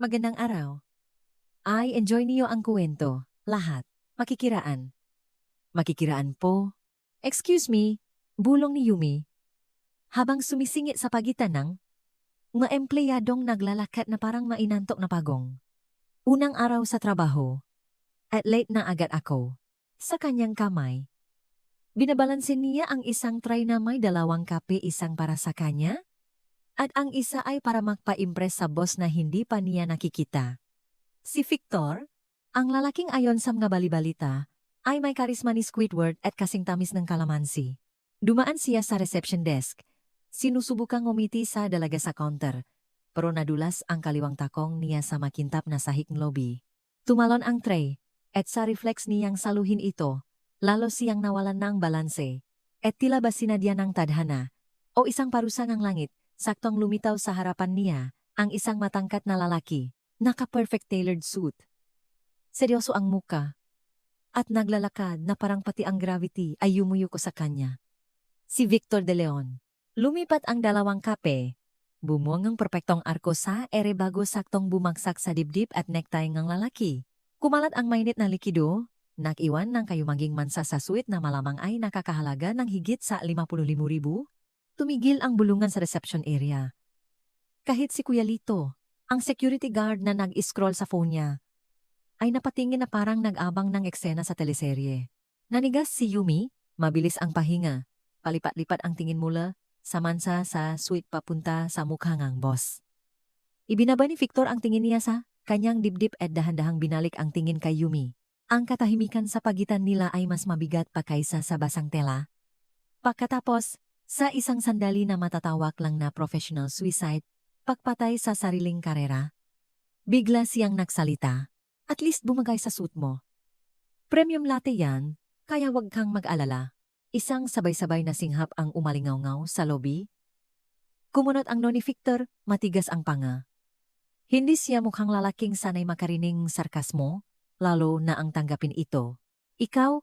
Magandang araw. I enjoy niyo ang kuwento. Lahat. Makikiraan. Makikiraan po. Excuse me, bulong ni Yumi. Habang sumisingit sa pagitan ng mga empleyadong naglalakat na parang mainantok na pagong. Unang araw sa trabaho. At late na agad ako. Sa kanyang kamay. Binabalansin niya ang isang tray na may 2 kape, isang para sa kanya. At ang isa ay para magpa-impress sa boss na hindi pa niya nakikita. Si Victor, ang lalaking ayon sa mga balibalita, ay may karisma ni Squidward at kasing tamis ng kalamansi. Dumaan siya sa reception desk. Sinusubukang umiti sa dalaga sa counter, pero nadulas ang kaliwang takong niya sa makintap na sahig lobby. Tumalon ang tray, at sa reflex niyang saluhin ito, lalo siyang nawalan ng balanse, at tila ba sinadya ng tadhana, o isang parusa ng langit, saktong lumitaw sa harapan niya, ang isang matangkat na lalaki. Naka-perfect tailored suit. Seryoso ang muka. At naglalakad na parang pati ang gravity ay yumuyuko sa kanya. Si Victor de Leon. Lumipat ang 2 kape. Bumuang ang perpektong arko sa ere bago saktong bumagsak sa dibdib at necktie ng lalaki. Kumalat ang mainit na likido, nag-iwan ng kayumaging mansa sa suit na malamang ay nakakahalaga ng higit sa 55,000. Tumigil ang bulungan sa reception area. Kahit si Kuya Lito, ang security guard na nag-scroll sa phone niya, ay napatingin na parang nag-abang ng eksena sa teleserye. Nanigas si Yumi, mabilis ang pahinga. Palipat-lipat ang tingin mula sa mansa sa suite papunta sa mukha ng boss. Ibinaba ni Victor ang tingin niya sa kanyang dibdib at dahan-dahang binalik ang tingin kay Yumi. Ang katahimikan sa pagitan nila ay mas mabigat pa kaysa sa basang tela. Pagkatapos, sa isang sandali na matatawag lang na professional suicide, pagpatay sa sariling karera. Bigla siyang nagsalita. At least bumagay sa suit mo. Premium latte yan, kaya wag kang mag-alala. Isang sabay-sabay na singhap ang umalingaw-ngaw sa lobby. Kumunot ang noni Victor, matigas ang panga. Hindi siya mukhang lalaking sanay makarining sarkasmo, lalo na ang tanggapin ito. Ikaw?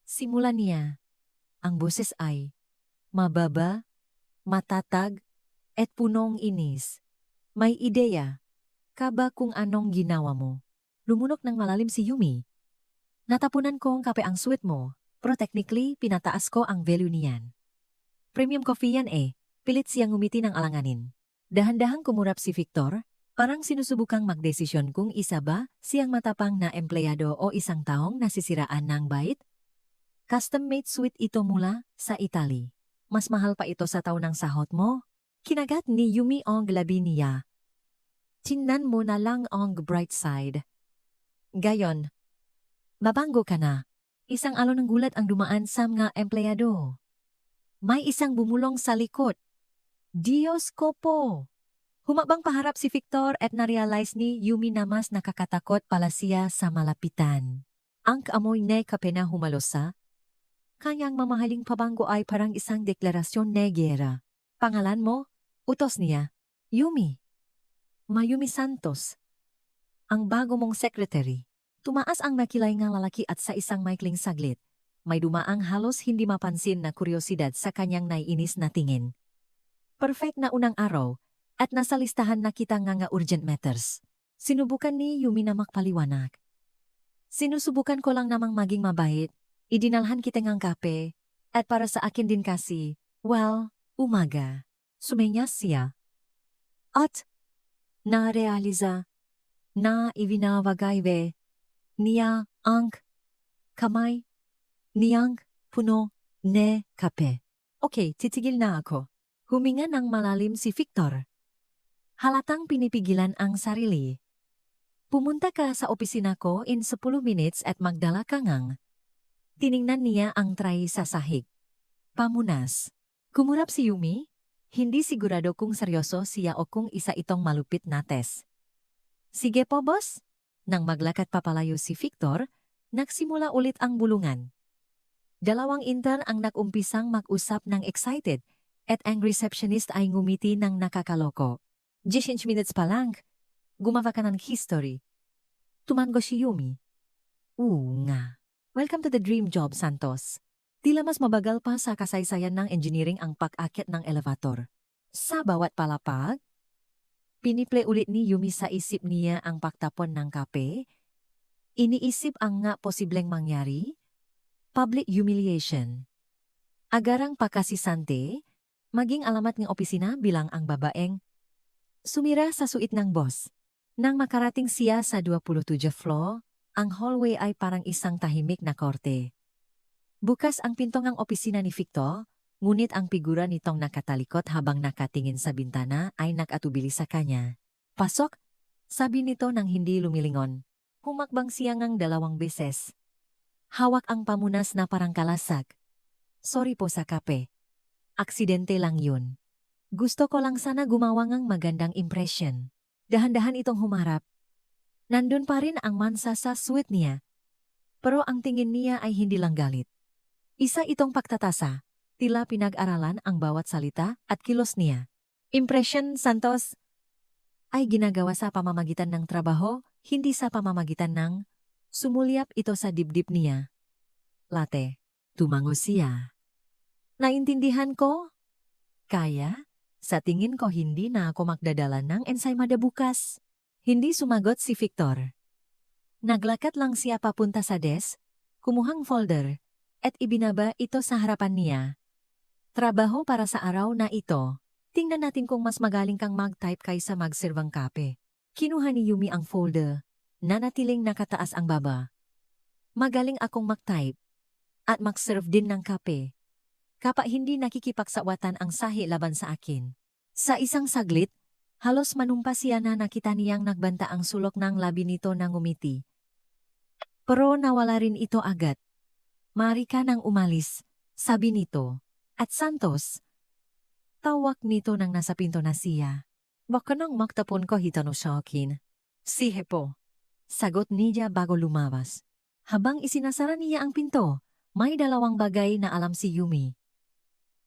Simulan niya. Ang boses ay mababa, matatag, at punong inis. May ideya ka ba kung anong ginawa mo? Lumunok ng malalim si Yumi. Natapunan kong kape ang suit mo, pero technically pinataas ko ang value niyan. Premium coffee yan eh, pilit siyang ngumiti ng alanganin. Dahan-dahang kumurap si Victor, parang sinusubukang magdesisyon kung isa ba siyang matapang na empleyado o isang taong nasisiraan ng bait. Custom-made suit ito mula sa Italy. Mas mahal pa ito sa taon ng sahot mo. Kinagat ni Yumi ang labi niya. Tingnan mo na lang ang bright side. Gayon, babango ka na. Isang alon ng gulat ang dumaan sa mga empleyado. May isang bumulong sa likod. Diyos ko po! Humabang paharap si Victor at narealize ni Yumi na mas nakakatakot pala siya sa malapitan. Ang kaamoy na kape na humalosa. Kanyang mamahaling pabango ay parang isang deklarasyon na gera. Pangalan mo? Utos niya. Yumi. Mayumi Santos. Ang bago mong secretary. Tumaas ang makilay ng lalaki at sa isang maikling saglit, may dumaang halos hindi mapansin na kuryosidad sa kanyang naiinis na tingin. Perfect na unang araw, at nasa listahan na kita nga urgent matters. Sinubukan ni Yumi na magpaliwanag. Sinusubukan ko lang namang maging mabait, idinalhan kita ngang kape, at para sa akin din kasi, well, umaga. Sumenyas siya. At narealiza na ibinabagay niya ang kamay niyang puno ne kape. Okay, titigil na ako. Huminga ng malalim si Victor. Halatang pinipigilan ang sarili. Pumunta ka sa opisina ko in 10 minutes at magdala ka ngang. Tiningnan niya ang tray sa sahig. Pamunas. Kumurap si Yumi. Hindi sigurado kung seryoso siya o kung isa itong malupit na test. Sige po, boss. Nang maglakad papalayo si Victor, nagsimula ulit ang bulungan. 2 intern ang nag-umpisang mag-usap ng excited at ang receptionist ay ngumiti ng nakakaloko. 10 minutes pa lang, gumawa ka ng history. Tumango si Yumi. Nga. Welcome to the dream job, Santos. Tila mas mabagal pa sa kasaysayan ng engineering ang pag-akit ng elevator. Sa bawat palapag, Piniple ulit ni Yumi sa isip niya ang pagtapon ng kape. Iniisip ang nga posibleng mangyari. Public humiliation. Agarang pakasisante, maging alamat ng opisina bilang ang babaeng sumira sa suit ng boss. Nang makarating siya sa 27 floor, ang hallway ay parang isang tahimik na korte. Bukas ang pinto ng opisina ni Victor, ngunit ang figura nitong nakatalikot habang nakatingin sa bintana ay nakatubili sa kanya. Pasok, sabi nito nang hindi lumilingon. Humakbang siya ng 2 beses. Hawak ang pamunas na parang kalasag. Sorry po sa kape. Aksidente lang yun. Gusto ko lang sana gumawa ng magandang impression. Dahan-dahan itong humarap. Nandun pa rin ang mansa sa suit niya. Pero ang tingin niya ay hindi lang galit. Isa itong pagtatasa, tila pinag-aralan ang bawat salita at kilos niya. Impression, Santos, ay ginagawa sa pamamagitan ng trabaho, hindi sa pamamagitan ng sumulyap ito sa dibdib niya. Late, tumango siya. Naintindihan ko? Kaya? Sa tingin ko hindi na ako magdadala ng ensaymada bukas. Hindi sumagot si Victor. Naglakad lang siya papunta sa desk, kumuhang folder, at ibinaba ito sa harapan niya. Trabaho para sa araw na ito. Tingnan natin kung mas magaling kang mag-type kaysa mag-serve ng kape. Kinuha ni Yumi ang folder, nanatiling nakataas ang baba. Magaling akong mag-type at mag-serve din ng kape. Kapag hindi nakikipagsawatan ang sahi laban sa akin. Sa isang saglit, halos manumpa siya na nakita niyang nagbanta ang sulok ng labi nito na ngumiti. Pero nawala rin ito agad. Mari ka nang umalis, sabi nito. At Santos, tawag nito nang nasa pinto na siya. Baka nang magtapon ko hitano sa akin. Sige po. Sagot niya bago lumabas. Habang isinasara niya ang pinto, may 2 bagay na alam si Yumi.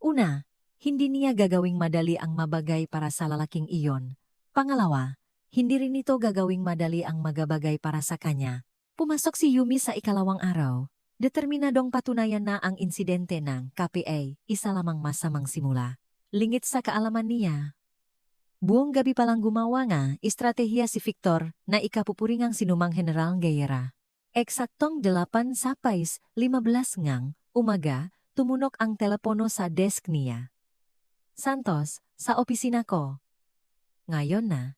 Una, hindi niya gagawing madali ang mabagay para sa lalaking iyon. Pangalawa, hindi rin ito gagawing madali ang magabagay para sa kanya. Pumasok si Yumi sa 2 araw. Determinadong patunayan na ang insidente ng KPA, isa lamang masamang simula. Lingit sa kaalaman niya. Buong gabi palang gumawa nga, estratehiya si Victor na ikapupuring ang sinumang General Guerra. Eksaktong 8:15 ngang umaga, tumunok ang telepono sa desk niya. Santos, sa opisina ko. Ngayon na.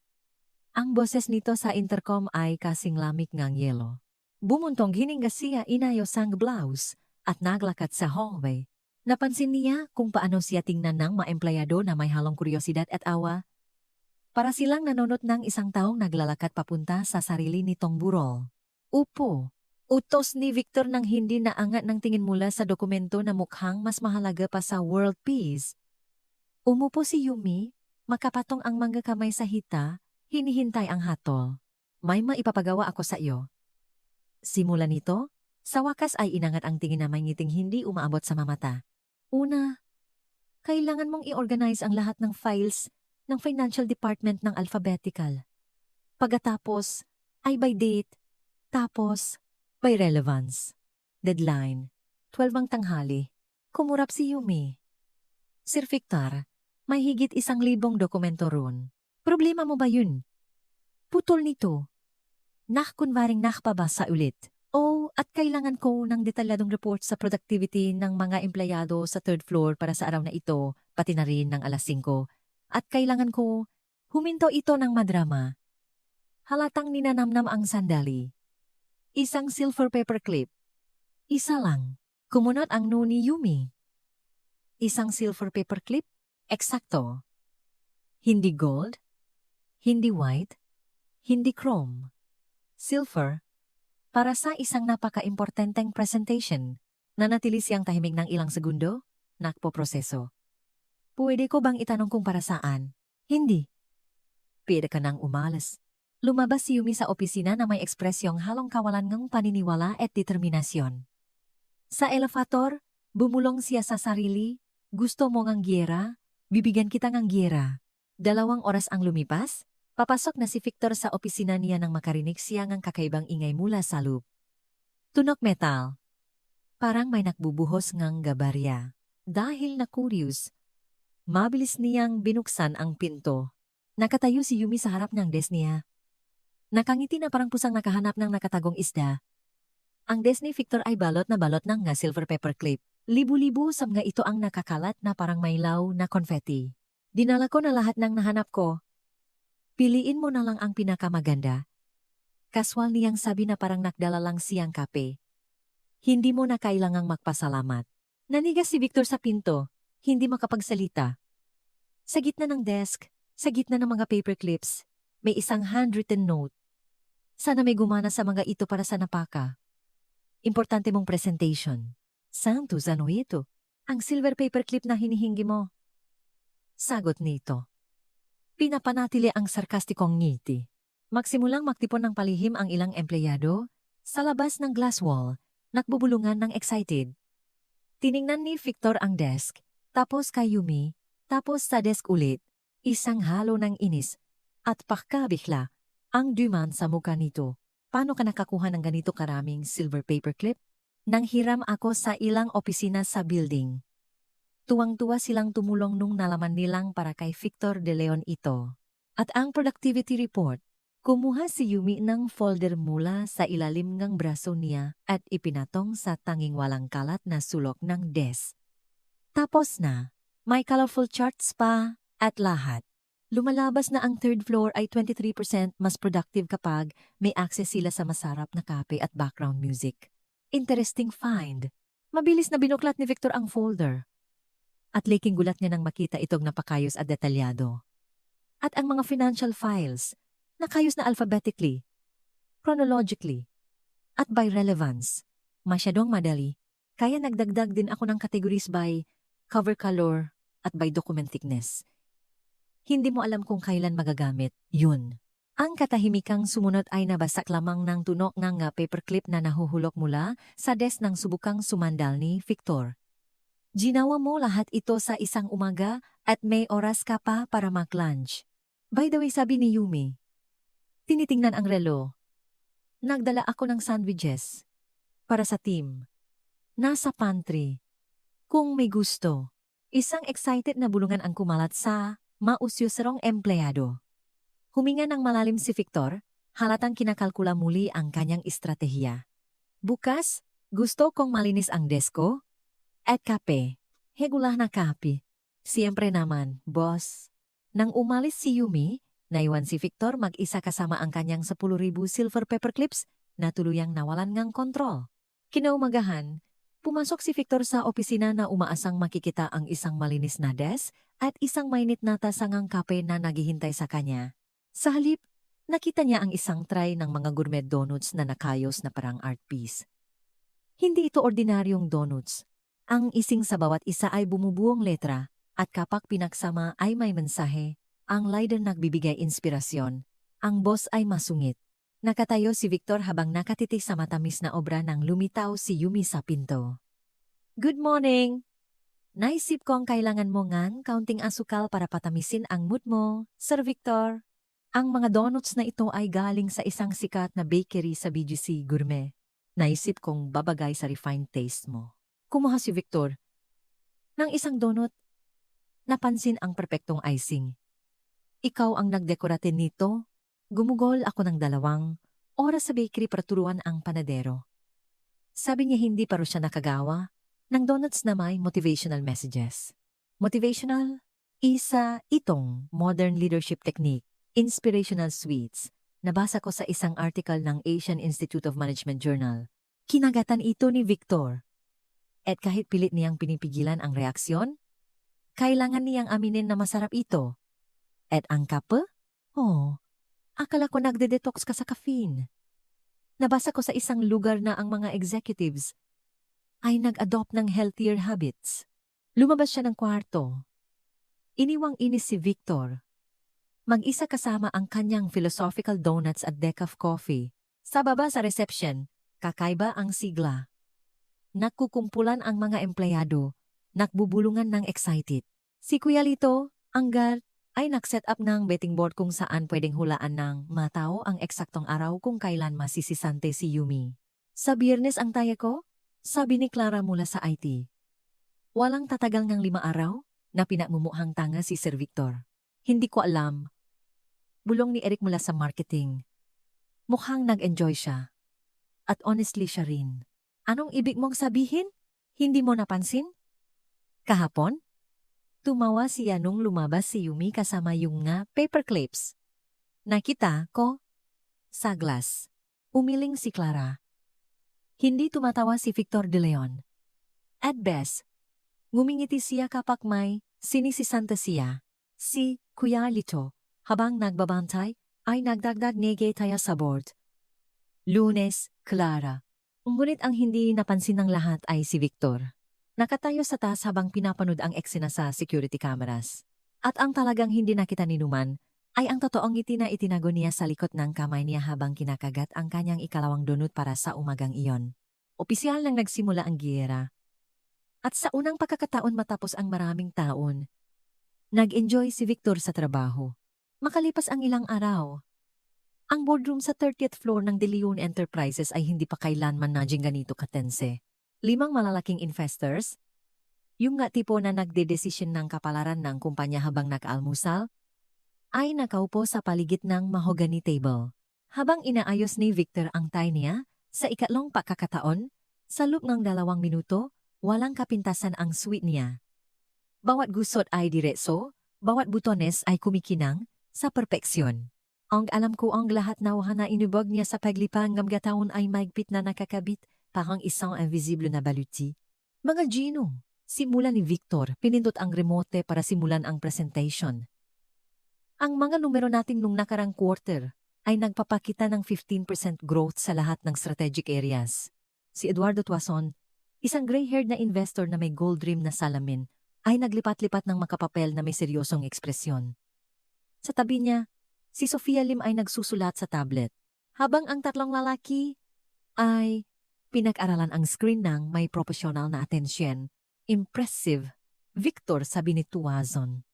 Ang boses nito sa intercom ay kasing lamig ngang yelo. Bumuntong hininga siya inayos ang blouse at naglakad sa hallway. Napansin niya kung paano siya tingnan ng mga empleyado na may halong kuryosidad at awa. Para silang nanonood ng isang taong naglalakad papunta sa sarili nitong burol. Upo. Utos ni Victor nang hindi naangat ng tingin mula sa dokumento na mukhang mas mahalaga pa sa world peace. Umupo si Yumi, makapatong ang mga kamay sa hita, hinihintay ang hatol. May maipapagawa ako sa iyo. Simula nito, sa wakas ay inangat ang tingin na may ngiting hindi umaabot sa mamata. Una, kailangan mong i-organize ang lahat ng files ng financial department ng alphabetical. Pagkatapos, ay by date, tapos, by relevance. Deadline, 12 ang tanghali. Kumurap si Yumi. Sir Victor, may higit 1,000 dokumento roon. Problema mo ba yun? Putol nito. Kunwaring nakpabasa ulit. Oh, at kailangan ko ng detalyadong report sa productivity ng mga empleyado sa 3rd floor para sa araw na ito, pati na rin ng alas 5. At kailangan ko huminto ito ng madrama. Halatang ninanamnam ang sandali. Isang silver paperclip. Isa lang. Kumunot ang no ni Yumi. Isang silver paperclip? Eksakto. Hindi gold, hindi white, hindi chrome. Silver. Para sa isang napaka-importanteng presentation, nanatili siyang tahimik ng ilang segundo, nakpoproseso. Pwede ko bang itanong kung para saan? Hindi. Pwede ka nang umalis. Lumabas si Yumi sa opisina na may ekspresyong halong kawalan ng paniniwala at determinasyon. Sa elevator, bumulong siya sa sarili, gusto mo ngang gyera, bibigyan kita ngang gyera. 2 oras ang lumipas, papasok na si Victor sa opisina niya nang makarinig siya ng kakaibang ingay mula sa loob. Tunog metal. Parang may nakbubuhos ngang gabarya. Dahil na curious, mabilis niyang binuksan ang pinto. Nakatayo si Yumi sa harap ng desk niya. Nakangiti na parang pusang nakahanap ng nakatagong isda. Ang desk ni Victor ay balot na balot ng nga silver paperclip. Libu-libu sa mga ito ang nakakalat na parang maylaw na confetti. Dinala ko na lahat ng nahanap ko. Piliin mo na lang ang pinakamaganda. Kaswal niyang sabi na parang nakdala lang siyang kape. Hindi mo na kailangang magpasalamat. Nanigas si Victor sa pinto, hindi makapagsalita. Sa gitna ng desk, sa gitna ng mga paperclips, may isang handwritten note. Sana may gumana sa mga ito para sa napaka. Importante mong presentation. Santos, ano ito? Ang silver paperclip na hinihingi mo. Sagot nito. Pinapanatili ang sarkastikong ngiti. Magsimulang magtipon ng palihim ang ilang empleyado, sa labas ng glass wall, nakbubulungan ng excited. Tiningnan ni Victor ang desk, tapos kay Yumi, tapos sa desk ulit, isang halo ng inis, at pakabigla, ang duman sa mukha nito. Paano ka nakakuha ng ganito karaming silver paperclip? Nanghiram ako sa ilang opisina sa building. Tuwang-tuwa silang tumulong nung nalaman nilang para kay Victor de Leon ito. At ang productivity report, kumuha si Yumi ng folder mula sa ilalim ng braso niya at ipinatong sa tanging walang kalat na sulok ng desk. Tapos na, may colorful charts pa at lahat. Lumalabas na ang third floor ay 23% mas productive kapag may access sila sa masarap na kape at background music. Interesting find. Mabilis na binuklat ni Victor ang folder. At laking gulat niya nang makita itong napakayos at detalyado. At ang mga financial files, nakayos na alphabetically, chronologically, at by relevance. Masyadong madali, kaya nagdagdag din ako ng categories by cover color at by document thickness. Hindi mo alam kung kailan magagamit, yun. Ang katahimikang sumunod ay nabasak lamang ng tunok ng paperclip na nahuhulok mula sa desk ng subukang sumandal ni Victor. Ginawa mo lahat ito sa isang umaga at may oras ka pa para mag-lunch. By the way, sabi ni Yumi. Tinitingnan ang relo. Nagdala ako ng sandwiches. Para sa team. Nasa pantry. Kung may gusto. Isang excited na bulungan ang kumalat sa mausyosarong empleyado. Huminga ng malalim si Victor, halatang kinakalkula muli ang kanyang estratehiya. Bukas, gusto kong malinis ang desko at kape. Regular na kape. Siyempre naman, boss. Nang umalis si Yumi, naiwan si Victor mag-isa kasama ang kanyang 10,000 silver paperclips na tuluyang nawalan ng kontrol. Kinaumagahan, pumasok si Victor sa opisina na umaasang makikita ang isang malinis na desk at isang mainit na tasangang kape na naghihintay sa kanya. Sa halip, nakita niya ang isang tray ng mga gourmet donuts na nakayos na parang art piece. Hindi ito ordinaryong donuts. Ang ising sa bawat isa ay bumubuong letra at kapag pinagsama ay may mensahe. Ang leader nagbibigay inspirasyon. Ang boss ay masungit. Nakatayo si Victor habang nakatitig sa matamis na obra nang lumitaw si Yumi sa pinto. Good morning! Naisip kong kailangan mo ngang kaunting asukal para patamisin ang mood mo, Sir Victor. Ang mga donuts na ito ay galing sa isang sikat na bakery sa BGC Gourmet. Naisip kong babagay sa refined taste mo. Kumuha si Victor ng isang donut. Napansin ang perpektong icing. Ikaw ang nagdekoratin nito. Gumugol ako ng 2 oras sa bakery para turuan ang panadero. Sabi niya hindi pa rin siya nakagawa ng donuts na may motivational messages. Motivational? Isa itong modern leadership technique. Inspirational Sweets, nabasa ko sa isang article ng Asian Institute of Management Journal. Kinagatan ito ni Victor. At kahit pilit niyang pinipigilan ang reaksyon, kailangan niyang aminin na masarap ito. At ang kape? Oh, akala ko nagde-detox ka sa caffeine. Nabasa ko sa isang lugar na ang mga executives ay nag-adopt ng healthier habits. Lumabas siya ng kwarto. Iniwang inis si Victor. Mag-isa kasama ang kanyang philosophical donuts at decaf coffee. Sa baba sa reception, kakaiba ang sigla. Nagkukumpulan ang mga empleyado, nakbubulungan ng excited. Si Kuya Lito, ang guard, ay nag-set up ng betting board kung saan pwedeng hulaan ng matao ang eksaktong araw kung kailan masisisante si Yumi. Sa Biyernes ang taya ko, sabi ni Clara mula sa IT. Walang tatagal ng 5 araw na pinagmumuhang tanga si Sir Victor. Hindi ko alam Bulong ni Eric mula sa marketing. Mukhang nag-enjoy siya. At honestly siya rin. Anong ibig mong sabihin? Hindi mo napansin? Kahapon? Tumawa siya nung lumabas si Yumi kasama yung nga paperclips. Nakita ko? Sa glass. Umiling si Clara. Hindi tumatawa si Victor de Leon. At best, ngumingiti siya kapag may sinisisanta siya. Si Kuya Lito, habang nagbabantay, ay nagdagdag negetaya sa board. Lunes, Clara. Ngunit ang hindi napansin ng lahat ay si Victor. Nakatayo sa taas habang pinapanood ang eksena sa security cameras. At ang talagang hindi nakita ni Numan ay ang totoong ngiti na itinago niya sa likod ng kamay niya habang kinakagat ang kanyang ikalawang donut para sa umagang iyon. Opisyal nang nagsimula ang giyera. At sa unang pagkakataon matapos ang maraming taon, nag-enjoy si Victor sa trabaho. Makalipas ang ilang araw, ang boardroom sa 30th floor ng De Leon Enterprises ay hindi pa kailanman naging ganito katense. 5 malalaking investors, yung nga tipo na nagdedesisyon ng kapalaran ng kumpanya habang nag-almusal, ay nakaupo sa paligid ng mahogany table. Habang inaayos ni Victor ang tie niya, sa ikatlong pagkakataon, sa loob ng 2 minuto, walang kapintasan ang suite niya. Bawat gusot ay diretso, bawat butones ay kumikinang, sa perpeksyon. Ang alam ko ang lahat na wahana inubog niya sa paglipang ngamgataon ay maigpit na nakakabit, parang isang invisible na baluti. Mga Gino, simula ni Victor, pinindot ang remote para simulan ang presentation. Ang mga numero natin nung nakarang quarter ay nagpapakita ng 15% growth sa lahat ng strategic areas. Si Eduardo Tuason, isang gray-haired na investor na may gold rim na salamin, ay naglipat-lipat ng makapapel na may seryosong ekspresyon. Sa tabi niya, si Sofia Lim ay nagsusulat sa tablet, habang ang tatlong lalaki ay pinag-aralan ang screen ng may profesional na atensyon. Impressive, Victor, sabi ni Tuazon.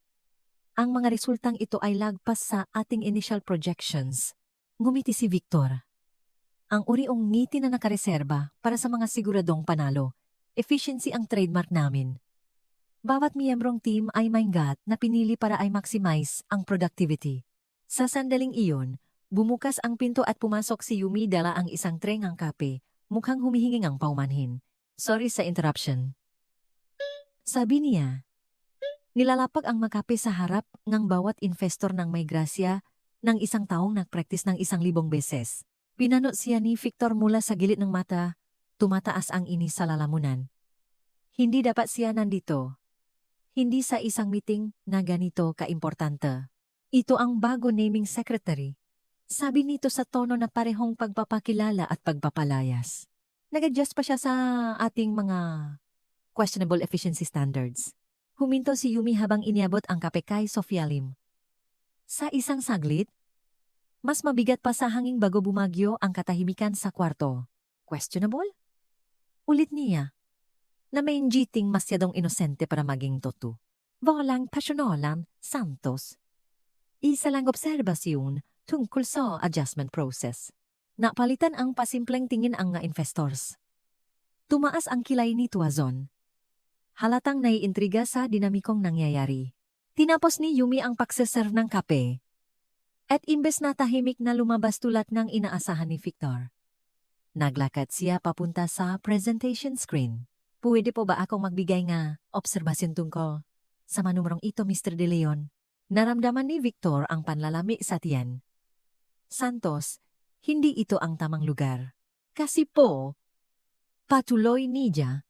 Ang mga resultang ito ay lagpas sa ating initial projections. Ngumiti si Victor. Ang uriong ngiti na nakareserba para sa mga siguradong panalo. Efficiency ang trademark namin. Bawat miyembrong team ay may gut na pinili para ay maximize ang productivity. Sa sandaling iyon, bumukas ang pinto at pumasok si Yumi dala ang isang tray ng kape, mukhang humihinging ang paumanhin. Sorry sa interruption. Sabi niya. Nilalapag ang makape sa harap ng bawat investor ng may grasya ng isang taong nagpractice ng 1,000 beses. Pinanot siya ni Victor mula sa gilid ng mata, tumataas ang inis sa lalamunan. Hindi dapat siya nandito. Hindi sa isang meeting na ganito kaimportante. Ito ang bago naming secretary. Sabi nito sa tono na parehong pagpapakilala at pagpapalayas. Nag-adjust pa siya sa ating mga questionable efficiency standards. Huminto si Yumi habang iniabot ang kape kay Sofia Lim. Sa isang saglit, mas mabigat pa sa hanging bago bumagyo ang katahimikan sa kwarto. Questionable? Ulit niya. Na may injiting masyadong inosente para maging totoo. Walang pasyonalan, Santos. Isa lang obserbasyon tungkol sa adjustment process. Napalitan ang pasimpleng tingin ang nga investors. Tumaas ang kilay ni Tuazon. Halatang naiintriga sa dinamikong nangyayari. Tinapos ni Yumi ang pagseserve ng kape. At imbes na tahimik na lumabas tulad ng inaasahan ni Victor. Naglakad siya papunta sa presentation screen. Pwede po ba akong magbigay nga obserbasyon tungkol sa manumerong ito, Mr. De Leon? Naramdaman ni Victor ang panlalami sa tiyan. Santos, hindi ito ang tamang lugar. Kasi po, patuloy niya,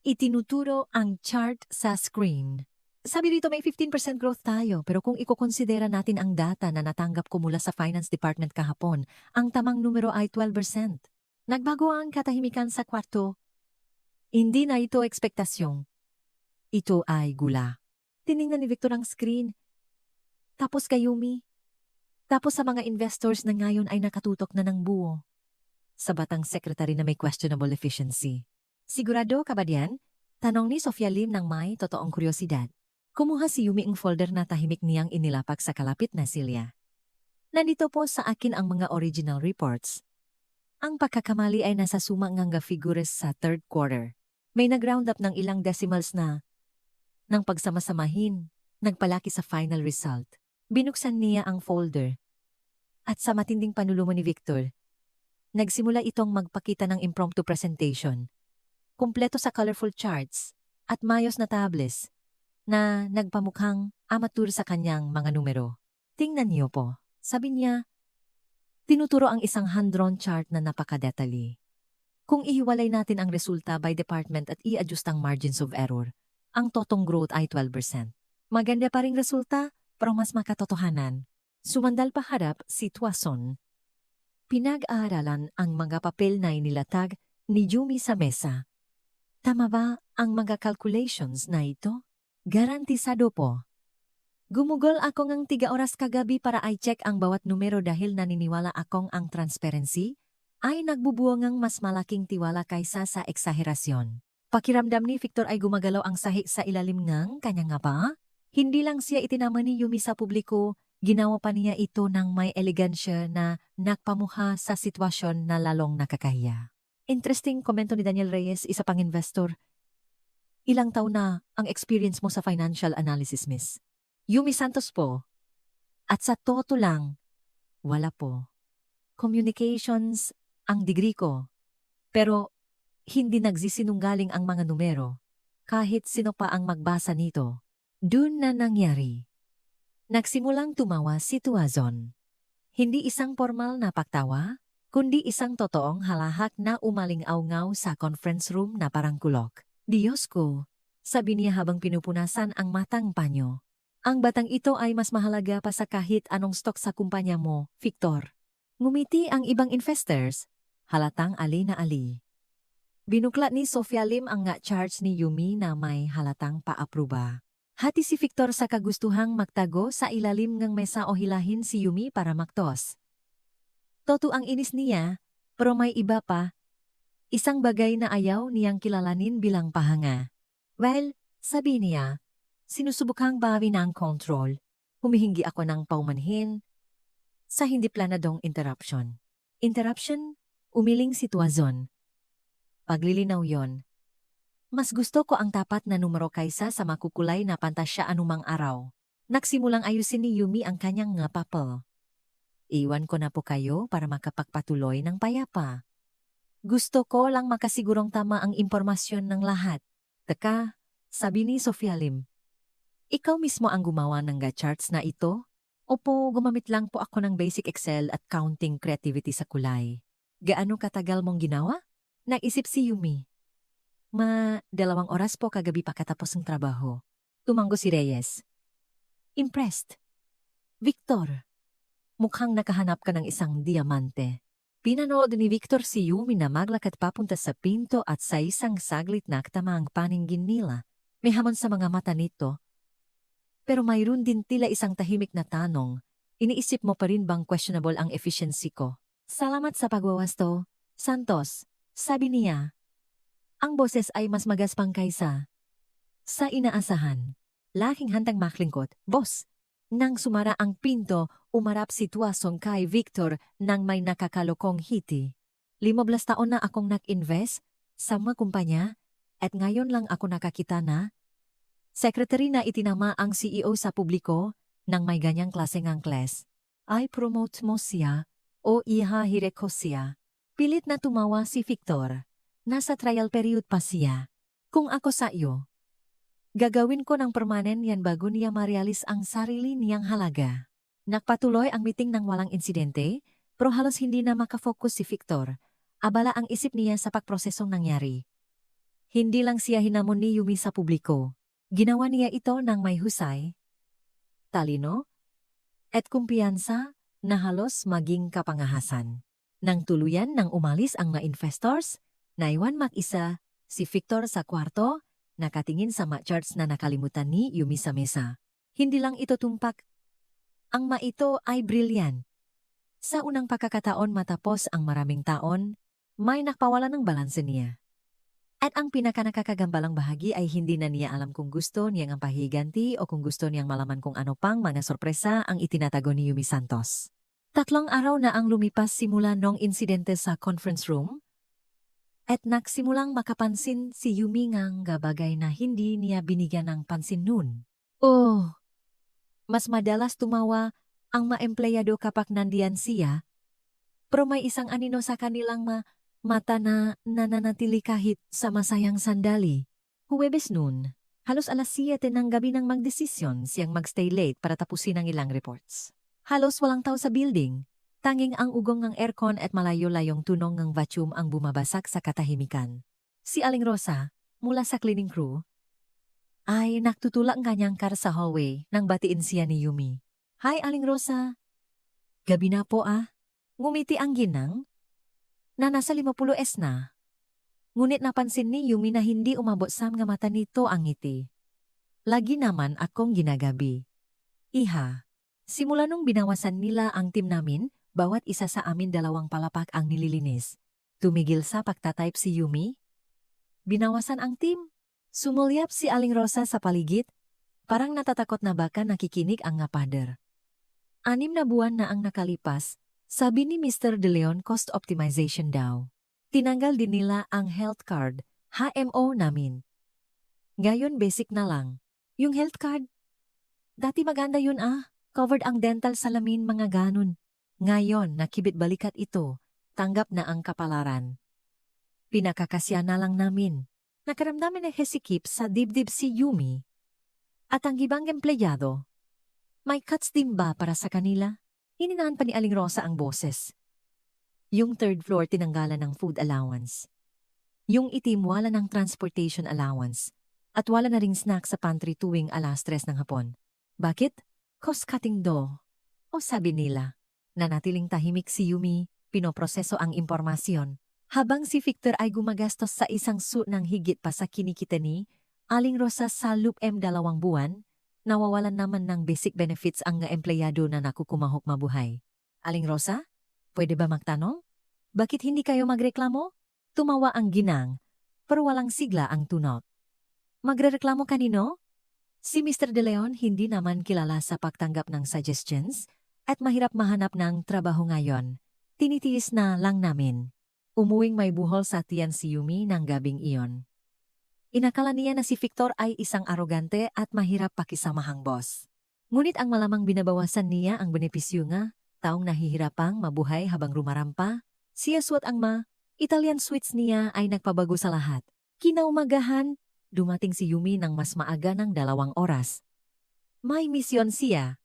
itinuturo ang chart sa screen. Sabi dito may 15% growth tayo pero kung ikukonsidera natin ang data na natanggap ko mula sa Finance Department kahapon, ang tamang numero ay 12%. Nagbago ang katahimikan sa kwarto. Hindi na ito ekspektasyon. Ito ay gula. Tiningnan ni Victor ang screen. Tapos kay Yumi. Tapos sa mga investors na ngayon ay nakatutok na ng buo. Sa batang secretary na may questionable efficiency. Sigurado ka ba diyan? Tanong ni Sofia Lim ng may totoong kuryosidad. Kumuha si Yumi ang folder na tahimik niyang inilapak sa kalapit na silya. Nandito po sa akin ang mga original reports. Ang pagkakamali ay nasa sumang nga figures sa third quarter. May nag-round up ng ilang decimals na nang pagsamasamahin, nagpalaki sa final result. Binuksan niya ang folder. At sa matinding panulumo ni Victor, nagsimula itong magpakita ng impromptu presentation, kumpleto sa colorful charts at mayos na tables na nagpamukhang amateur sa kanyang mga numero. Tingnan niyo po, sabi niya, tinuturo ang isang hand-drawn chart na napakadetali. Kung ihiwalay natin ang resulta by department at i-adjust ang margins of error, ang totong growth ay 12%. Maganda pa ring resulta, pero mas makatotohanan. Sumandal pa harap sitwasyon. Pinag-aaralan ang mga papel na inilatag ni Yumi sa mesa. Tama ba ang mga calculations na ito? Garantisado po. Gumugol ako ng 3 oras kagabi para i-check ang bawat numero dahil naniniwala akong ang transparency ay nagbubuongang mas malaking tiwala kaysa sa eksaherasyon. Pakiramdam ni Victor ay gumagalaw ang sahi sa ilalim ng kanyang ngapa. Hindi lang siya itinama ni Yumi sa publiko, ginawa pa niya ito ng may elegansya na nakpamuha sa sitwasyon na lalong nakakahiya. Interesting komento ni Daniel Reyes, isa pang investor. Ilang taon na ang experience mo sa financial analysis, Miss? Yumi Santos po. At sa toto lang, wala po. Communications ang degree ko. Pero hindi nagsisinungaling ang mga numero. Kahit sino pa ang magbasa nito. Dun na nangyari. Nagsimulang tumawa si Tuazon. Hindi isang formal na pagtawa, kundi isang totoong halahak na umaling-aw-ngaw sa conference room na parang kulok. Diyos ko, sabi niya habang pinupunasan ang matang panyo. Ang batang ito ay mas mahalaga pa sa kahit anong stock sa kumpanya mo, Victor. Ngumiti ang ibang investors, halatang ali na ali. Binuklat ni Sofia Lim ang nga charts ni Yumi na may halatang paapruba. Hati si Victor sa kagustuhang magtago sa ilalim ng mesa o hilahin si Yumi para maktos. Toto ang inis niya, pero may iba pa. Isang bagay na ayaw niyang kilalanin bilang pahanga. Well, sabi niya, sinusubukang bawi ng control. Humihingi ako ng paumanhin sa hindi planadong interruption. Interruption? Umiling si Tuazon. Paglilinaw yon. Mas gusto ko ang tapat na numero kaysa sa makukulay na pantasya anumang araw. Nagsimulang ayusin ni Yumi ang kanyang nga papel. Iwan ko na po kayo para makapagpatuloy ng payapa. Gusto ko lang makasigurong tama ang impormasyon ng lahat. Teka, sabi ni Sofia Lim. Ikaw mismo ang gumawa ng charts na ito? Opo, gumamit lang po ako ng basic Excel at counting creativity sa kulay. Gaano katagal mong ginawa? Nag-isip si Yumi. 2 oras po kagabi pagkatapos ng trabaho. Tumango si Reyes. Impressed. Victor, mukhang nakahanap ka ng isang diamante. Pinanood ni Victor si Yumi na maglakad papunta sa pinto at sa isang saglit naktama ang paningin nila. May hamon sa mga mata nito. Pero mayroon din tila isang tahimik na tanong. Iniisip mo pa rin bang questionable ang efficiency ko? Salamat sa pagwawasto, Santos, sabi niya. Ang boses ay mas magaspang kaysa sa inaasahan. Laking handang maklingkot, boss. Nang sumara ang pinto, umarap si Tuazon kay Victor nang may nakakalokong hiti. 15 taon na akong nag-invest sa mga kumpanya at ngayon lang ako nakakita na secretary na itinama ang CEO sa publiko nang may ganyang klase ng class. I promote mo siya o ihahire ko siya. Pilit na tumawa si Victor. Nasa trial period pa siya. Kung ako sa iyo, gagawin ko ng permanen yan bago niya marealis ang sarili niyang halaga. Nagpatuloy ang meeting ng walang insidente, pero halos hindi na makafocus si Victor. Abala ang isip niya sa pagprosesong nangyari. Hindi lang siya hinamon ni Yumi sa publiko. Ginawa niya ito ng may husay, talino, at kumpiyansa na halos maging kapangahasan. Nang tuluyan nang umalis ang mga investors, naiwan mag-isa si Victor sa kwarto, nakatingin sa charts na nakalimutan ni Yumi sa mesa. Hindi lang ito tumpak. Ang ito ay brilliant. Sa unang pagkakataon matapos ang maraming taon, may nakpawala ng balanse niya. At ang pinakanakakagambalang bahagi ay hindi na niya alam kung gusto niyang ang pahiganti o kung gusto niyang malaman kung ano pang mga sorpresa ang itinatago ni Yumi Santos. 3 araw na ang lumipas simula nung insidente sa conference room, at nagsimulang makapansin si Yumi ngang bagay na hindi niya binigyan ng pansin noon. Oh! Mas madalas tumawa ang maempleyado kapag nandiyan siya, pero may isang anino sa kanilang mata na nananatili kahit sa masayang sandali. Huwebes noon, halos alas 7 ng gabi nang magdesisyon siyang magstay late para tapusin ang ilang reports. Halos walang tao sa building. Tanging ang ugong ng aircon at malayo-layong tunog ng vacuum ang bumabasak sa katahimikan. Si Aling Rosa, mula sa cleaning crew, ay naktutulak ang kanyang car sa hallway nang batiin siya ni Yumi. Hi, Aling Rosa. Gabi na po ah. Ngumiti ang ginang na nasa 50 na. Ngunit napansin ni Yumi na hindi umabot sa mga mata nito ang ngiti. Lagi naman akong ginagabi. Iha, simula nung binawasan nila ang team namin, bawat isa sa amin 2 palapak ang nililinis. Tumigil sa pagtatype si Yumi. Binawasan ang team. Sumulyap si Aling Rosa sa paligid. Parang natatakot na baka nakikinig ang ngapader. 6 na buwan na ang nakalipas, sabi ni Mr. De Leon cost optimization daw. Tinanggal din nila ang health card, HMO namin. Ngayon basic na lang. Yung health card, dati maganda yun ah. Covered ang dental salamin mga ganun. Ngayon nakibit balikat ito, tanggap na ang kapalaran. Pinakakasya na lang namin. Nakaramdamin na hesikip sa dibdib si Yumi. At ang ibang empleyado. May cuts din ba para sa kanila? Hininaan pa ni Aling Rosa ang boses. Yung 3rd floor tinanggalan ng food allowance. Yung itim wala ng transportation allowance. At wala na ring snack sa pantry tuwing alas 3 ng hapon. Bakit? Cost-cutting do. O sabi nila. Nanatiling tahimik si Yumi, pinoproseso ang impormasyon. Habang si Victor ay gumagastos sa isang suit ng higit pa sa kinikita ni Aling Rosa sa loop 2 buwan, nawawalan naman ng basic benefits ang nga empleyado na nakukumahok mabuhay. Aling Rosa, pwede ba magtanong? Bakit hindi kayo magreklamo? Tumawa ang ginang, pero walang sigla ang tunog. Magrereklamo kanino? Si Mr. De Leon hindi naman kilala sa pagtanggap ng suggestions at mahirap mahanap ng trabaho ngayon. Tinitiis na lang namin. Umuwing may buhol sa tiyan si Yumi ng gabing iyon. Inakala niya na si Victor ay isang arogante at mahirap pakisamahang boss. Ngunit ang malamang binabawasan niya ang benepisyo nga, taong nahihirapang mabuhay habang rumarampa, siya suot ang Italian sweets niya ay nagpabago sa lahat. Kinaumagahan, dumating si Yumi ng mas maaga ng 2 oras. May misyon siya.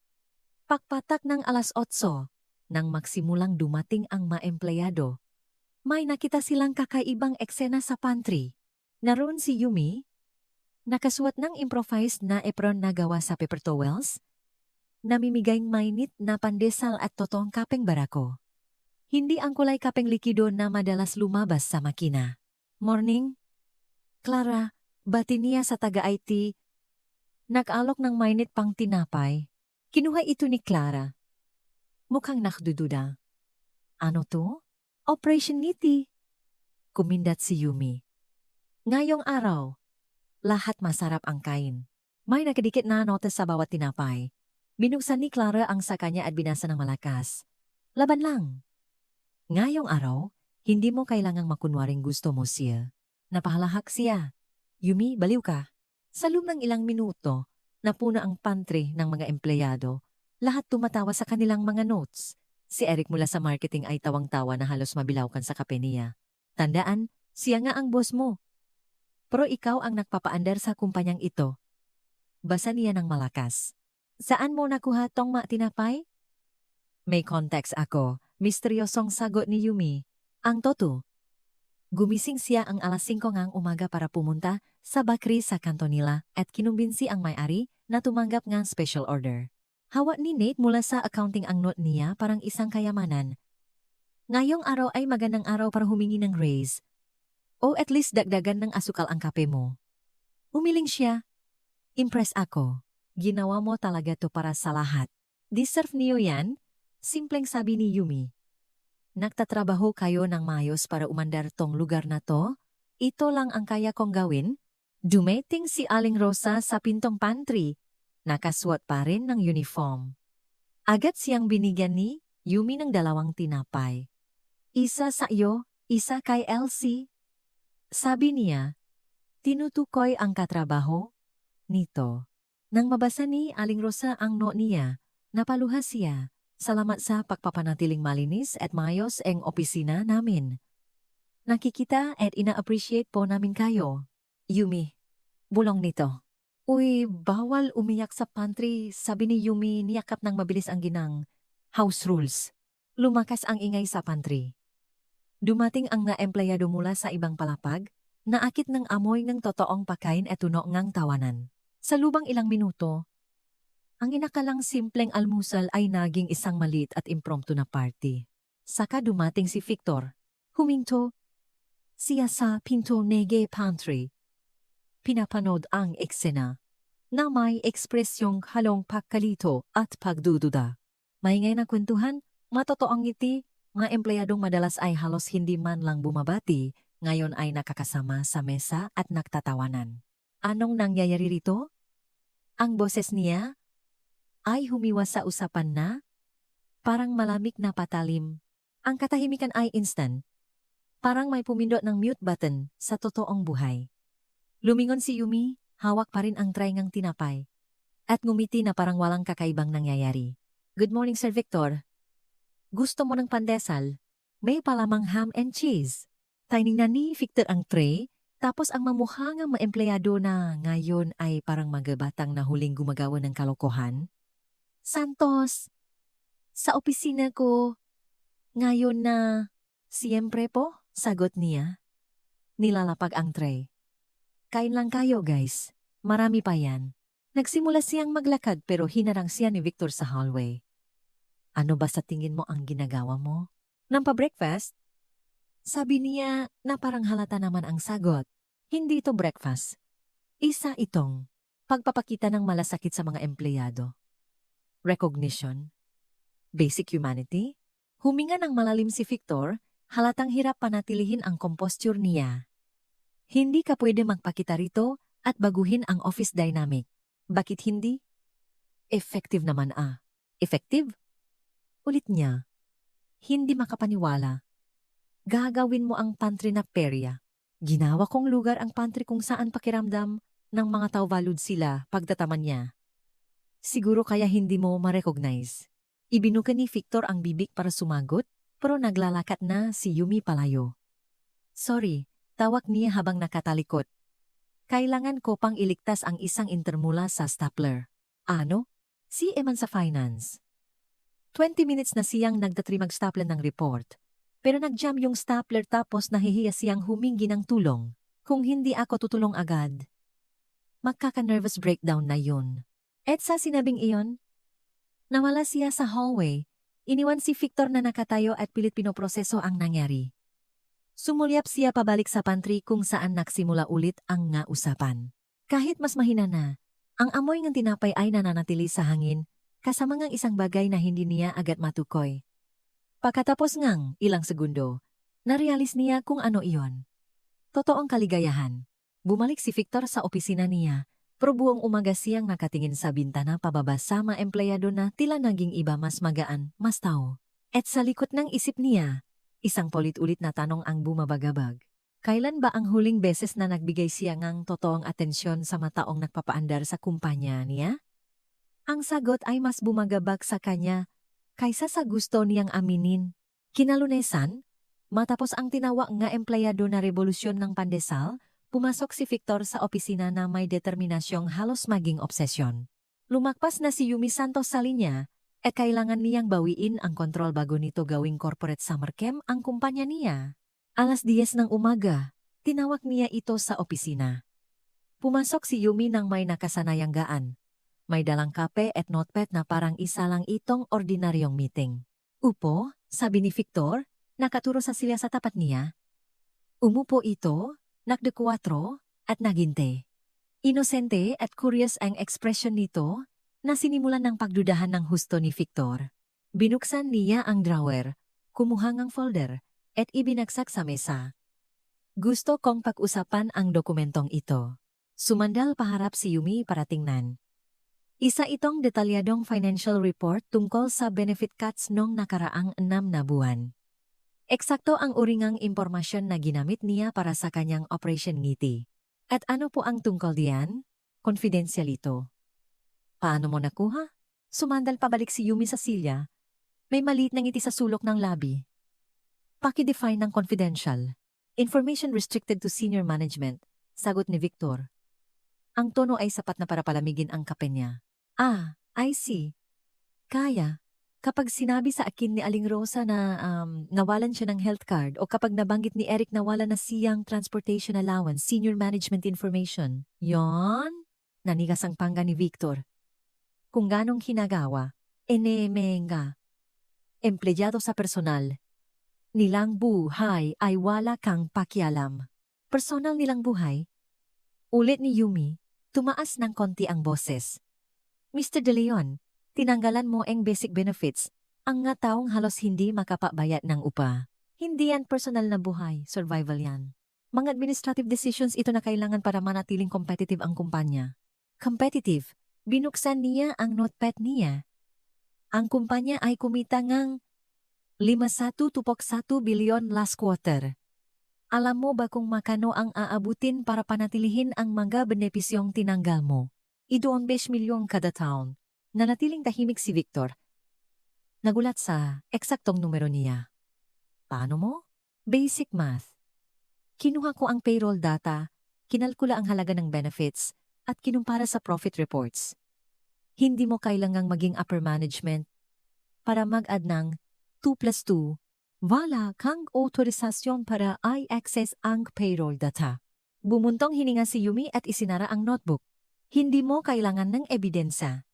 Pakpatak ng alas 8, nang magsimulang dumating ang maempleyado. May nakita silang kakaibang eksena sa pantry. Naroon si Yumi, nakasuot ng improvised na apron na gawa sa paper towels, namimigayng mainit na pandesal at totong kapeng barako. Hindi ang kulay kapeng likido na madalas lumabas sa makina. Morning, Clara, bati niya sa taga-IT. Nag-alok ng mainit pang tinapay. Kinuha ito ni Clara. Mukhang nakdududa. Ano to? Operation Niti. Kumindat si Yumi. Ngayong araw, lahat masarap ang kain. May nakadikit na notes sa bawat tinapay. Binuksan ni Clara ang sa kanya at binasa ng malakas. Laban lang. Ngayong araw, hindi mo kailangang makunwaring gusto mo siya. Napahalahak siya. Yumi, baliw ka. Sa loob ng ilang minuto, napuno ang pantry ng mga empleyado. Lahat tumatawa sa kanilang mga notes. Si Eric mula sa marketing ay tawang-tawa na halos mabilawkan sa kape niya. Tandaan, siya nga ang boss mo. Pero ikaw ang nagpapaandar sa kumpanyang ito. Basa niya ng malakas. Saan mo nakuha tong tinapay? May context ako. Misteryosong sagot ni Yumi. Ang toto. Gumising siya ang alas 5 ngang umaga para pumunta sa bakery sa kanto nila at kinumbinsi ang may-ari na tumanggap ng special order. Hawak ni Nate mula sa accounting ang note niya parang isang kayamanan. Ngayong araw ay magandang araw para humingi ng raise. O at least dagdagan ng asukal ang kape mo. Umiling siya. Impress ako. Ginawa mo talaga to para sa lahat. Deserve niyo yan? Simpleng sabi ni Yumi. Nagtatrabaho kayo ng maayos para umandar tong lugar na to? Ito lang ang kaya kong gawin? Dumating si Aling Rosa sa pintong pantry. Nakasuot pa rin ng uniform. Agad siyang binigyan ni Yumi ng 2 tinapay. Isa sa iyo, isa kay Elsie. Sabi niya, tinutukoy ang katrabaho nito. Nang mabasa ni Aling Rosa ang note niya, Napaluha siya. Salamat sa pagpapanatiling malinis at maayos ang opisina namin. Nakikita at ina-appreciate po namin kayo. Yumi, bulong nito. Uy, bawal umiyak sa pantry, sabi ni Yumi niyakap ng mabilis ang ginang. House rules. Lumakas ang ingay sa pantry. Dumating ang nga empleyado mula sa ibang palapag, naakit ng amoy ng totoong pagkain at tuno ngang tawanan. Sa lubang ilang minuto, ang inakalang simpleng almusal ay naging isang maliit at impromptu na party. Saka dumating si Victor. Huminto siya sa pinto nege pantry. Pinapanood ang eksena na may ekspresyong halong pagkalito at pagdududa. Maingay na kwentuhan, matotoong ngiti, mga empleyadong madalas ay halos hindi man lang bumabati, ngayon ay nakakasama sa mesa at nagtatawanan. Anong nangyayari rito? Ang boses niya ay humiwas sa usapan na parang malamig na patalim. Ang katahimikan ay instant. Parang may pumindot ng mute button sa totoong buhay. Lumingon si Yumi, hawak pa rin ang tray ngang tinapay. At ngumiti na parang walang kakaibang nangyayari. Good morning, Sir Victor. Gusto mo ng pandesal? May palamang ham and cheese. Tiningnan ni Victor ang tray, tapos ang mamuhang maempleyado na ngayon ay parang magabatang na huling gumagawa ng kalokohan. Santos, sa opisina ko, ngayon na, siyempre po, sagot niya. Nilalapag ang tray. Kain lang kayo guys, marami pa yan. Nagsimula siyang maglakad pero hinarang siya ni Victor sa hallway. Ano ba sa tingin mo ang ginagawa mo? Nang pa-breakfast? Sabi niya na parang halata naman ang sagot. Hindi ito breakfast. Isa itong pagpapakita ng malasakit sa mga empleyado. Recognition. Basic humanity. Huminga ng malalim si Victor, halatang hirap panatilihin ang composture niya. Hindi ka pwede magpakita rito at baguhin ang office dynamic. Bakit hindi? Effective naman ah. Effective? Ulit niya. Hindi makapaniwala. Gagawin mo ang pantry na perya. Ginawa kong lugar ang pantry kung saan pakiramdam ng mga tao valued sila pagtataman niya. Siguro kaya hindi mo ma-recognize. Ibinuka ni Victor ang bibig para sumagot, pero naglalakat na si Yumi palayo. Sorry, tawag niya habang nakatalikot. Kailangan ko pang iligtas ang isang intermula sa stapler. Ano? Si Eman sa finance. 20 minutes na siyang nagtatrimag-stapler ng report. Pero nag-jam yung stapler tapos nahihiya siyang humingi ng tulong. Kung hindi ako tutulong agad, magkaka-nervous breakdown na yun. At sa sinabing iyon, nawala siya sa hallway. Iniwan si Victor na nakatayo at pilit pinoproseso ang nangyari. Sumulyap siya pabalik sa pantry kung saan nagsimula ulit ang nga usapan. Kahit mas mahina na, ang amoy ng tinapay ay nananatili sa hangin, kasama ngang isang bagay na hindi niya agad matukoy. Pagkatapos ngang ilang segundo, narealis niya kung ano iyon. Totoong kaligayahan. Bumalik si Victor sa opisina niya, pero buong umaga siyang nakatingin sa bintana pababa sa mga empleyado na tila naging iba mas magaan, mas tao. At sa likod ng isip niya, isang paulit-ulit na tanong ang bumabagabag. Kailan ba ang huling beses na nagbigay siya ng totoong atensyon sa mataong nagpapaandar sa kumpanya niya? Ang sagot ay mas bumagabag sa kanya kaysa sa gusto niyang aminin. Kinalunesan, matapos ang tinawag nga empleyado na revolusyon ng pandesal, pumasok si Victor sa opisina na may determinasyong halos maging obsesyon. Lumakpas na si Yumi Santos sa linya at kailangan niyang bawiin ang kontrol bago nito gawing corporate summer camp ang kumpanya niya. 10:00 ng umaga, tinawag niya ito sa opisina. Pumasok si Yumi nang may nakasanayang gaan. May dalang kape at notepad na parang isa lang itong ordinaryong meeting. Upo, sabi ni Victor, nakaturo sa silya sa tapat niya. Umupo ito, nakdekwatro, at naginte. Inosente at curious ang ekspresyon nito na sinimulan ng pagdudahan ng husto ni Victor. Binuksan niya ang drawer, kumuha ng folder, at ibinagsak sa mesa. Gusto kong pag-usapan ang dokumentong ito. Sumandal paharap si Yumi para tingnan. Isa itong detalyadong financial report tungkol sa benefit cuts noong nakaraang 6 na buwan. Eksakto ang uringang impormasyon na ginamit niya para sa kanyang Operation Ngiti. At ano po ang tungkol diyan? Confidential ito. Paano mo nakuha? Sumandal pabalik si Yumi sa silya. May maliit na ngiti sa sulok ng labi. Paki-define ng confidential. Information restricted to senior management, sagot ni Victor. Ang tono ay sapat na para palamigin ang kape niya. Ah, I see. Kaya. Kapag sinabi sa akin ni Aling Rosa na nawalan siya ng health card o kapag nabanggit ni Eric nawalan na siyang transportation allowance, senior management information. Yon? Nanigas ang pangga ni Victor. Kung ganong hinagawa, enemenga. Empleyado sa personal. Nilang buhay ay wala kang pakialam. Personal nilang buhay? Ulit ni Yumi, tumaas ng konti ang boses. Mr. De Leon, tinanggalan mo ang basic benefits, ang nga taong halos hindi makapabayad ng upa. Hindi yan personal na buhay, survival yan. Mga administrative decisions ito na kailangan para manatiling competitive ang kumpanya. Competitive, binuksan niya ang notepad niya. Ang kumpanya ay kumita ngang 51.1 bilyon last quarter. Alam mo ba kung makano ang aabutin para panatilihin ang mga benepisyong tinanggal mo? 2 milyong kada taon. Nanatiling tahimik si Victor. Nagulat sa eksaktong numero niya. Paano mo? Basic math. Kinuha ko ang payroll data, kinalkula ang halaga ng benefits, at kinumpara sa profit reports. Hindi mo kailangang maging upper management para mag-add ng 2 plus 2. Wala kang otorisasyon para i-access ang payroll data. Bumuntong hininga si Yumi at isinara ang notebook. Hindi mo kailangan ng ebidensya.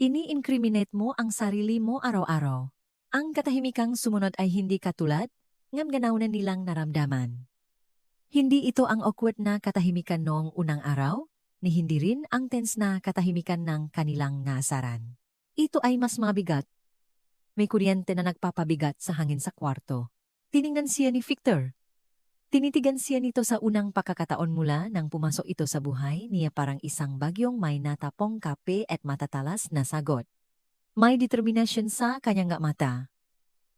Ini-incriminate mo ang sarili mo araw-araw. Ang katahimikang sumunod ay hindi katulad ng ganaw na nilang naramdaman. Hindi ito ang awkward na katahimikan noong unang araw, ni hindi rin ang tense na katahimikan ng kanilang nasaran. Ito ay mas mabigat. May kuryente na nagpapabigat sa hangin sa kwarto. Tiningnan siya ni Victor. Tinitigan siya nito sa unang pagkakataon mula nang pumasok ito sa buhay niya parang isang bagyong may natapong kape at matatalas na sagot. May determination sa kanyang mata.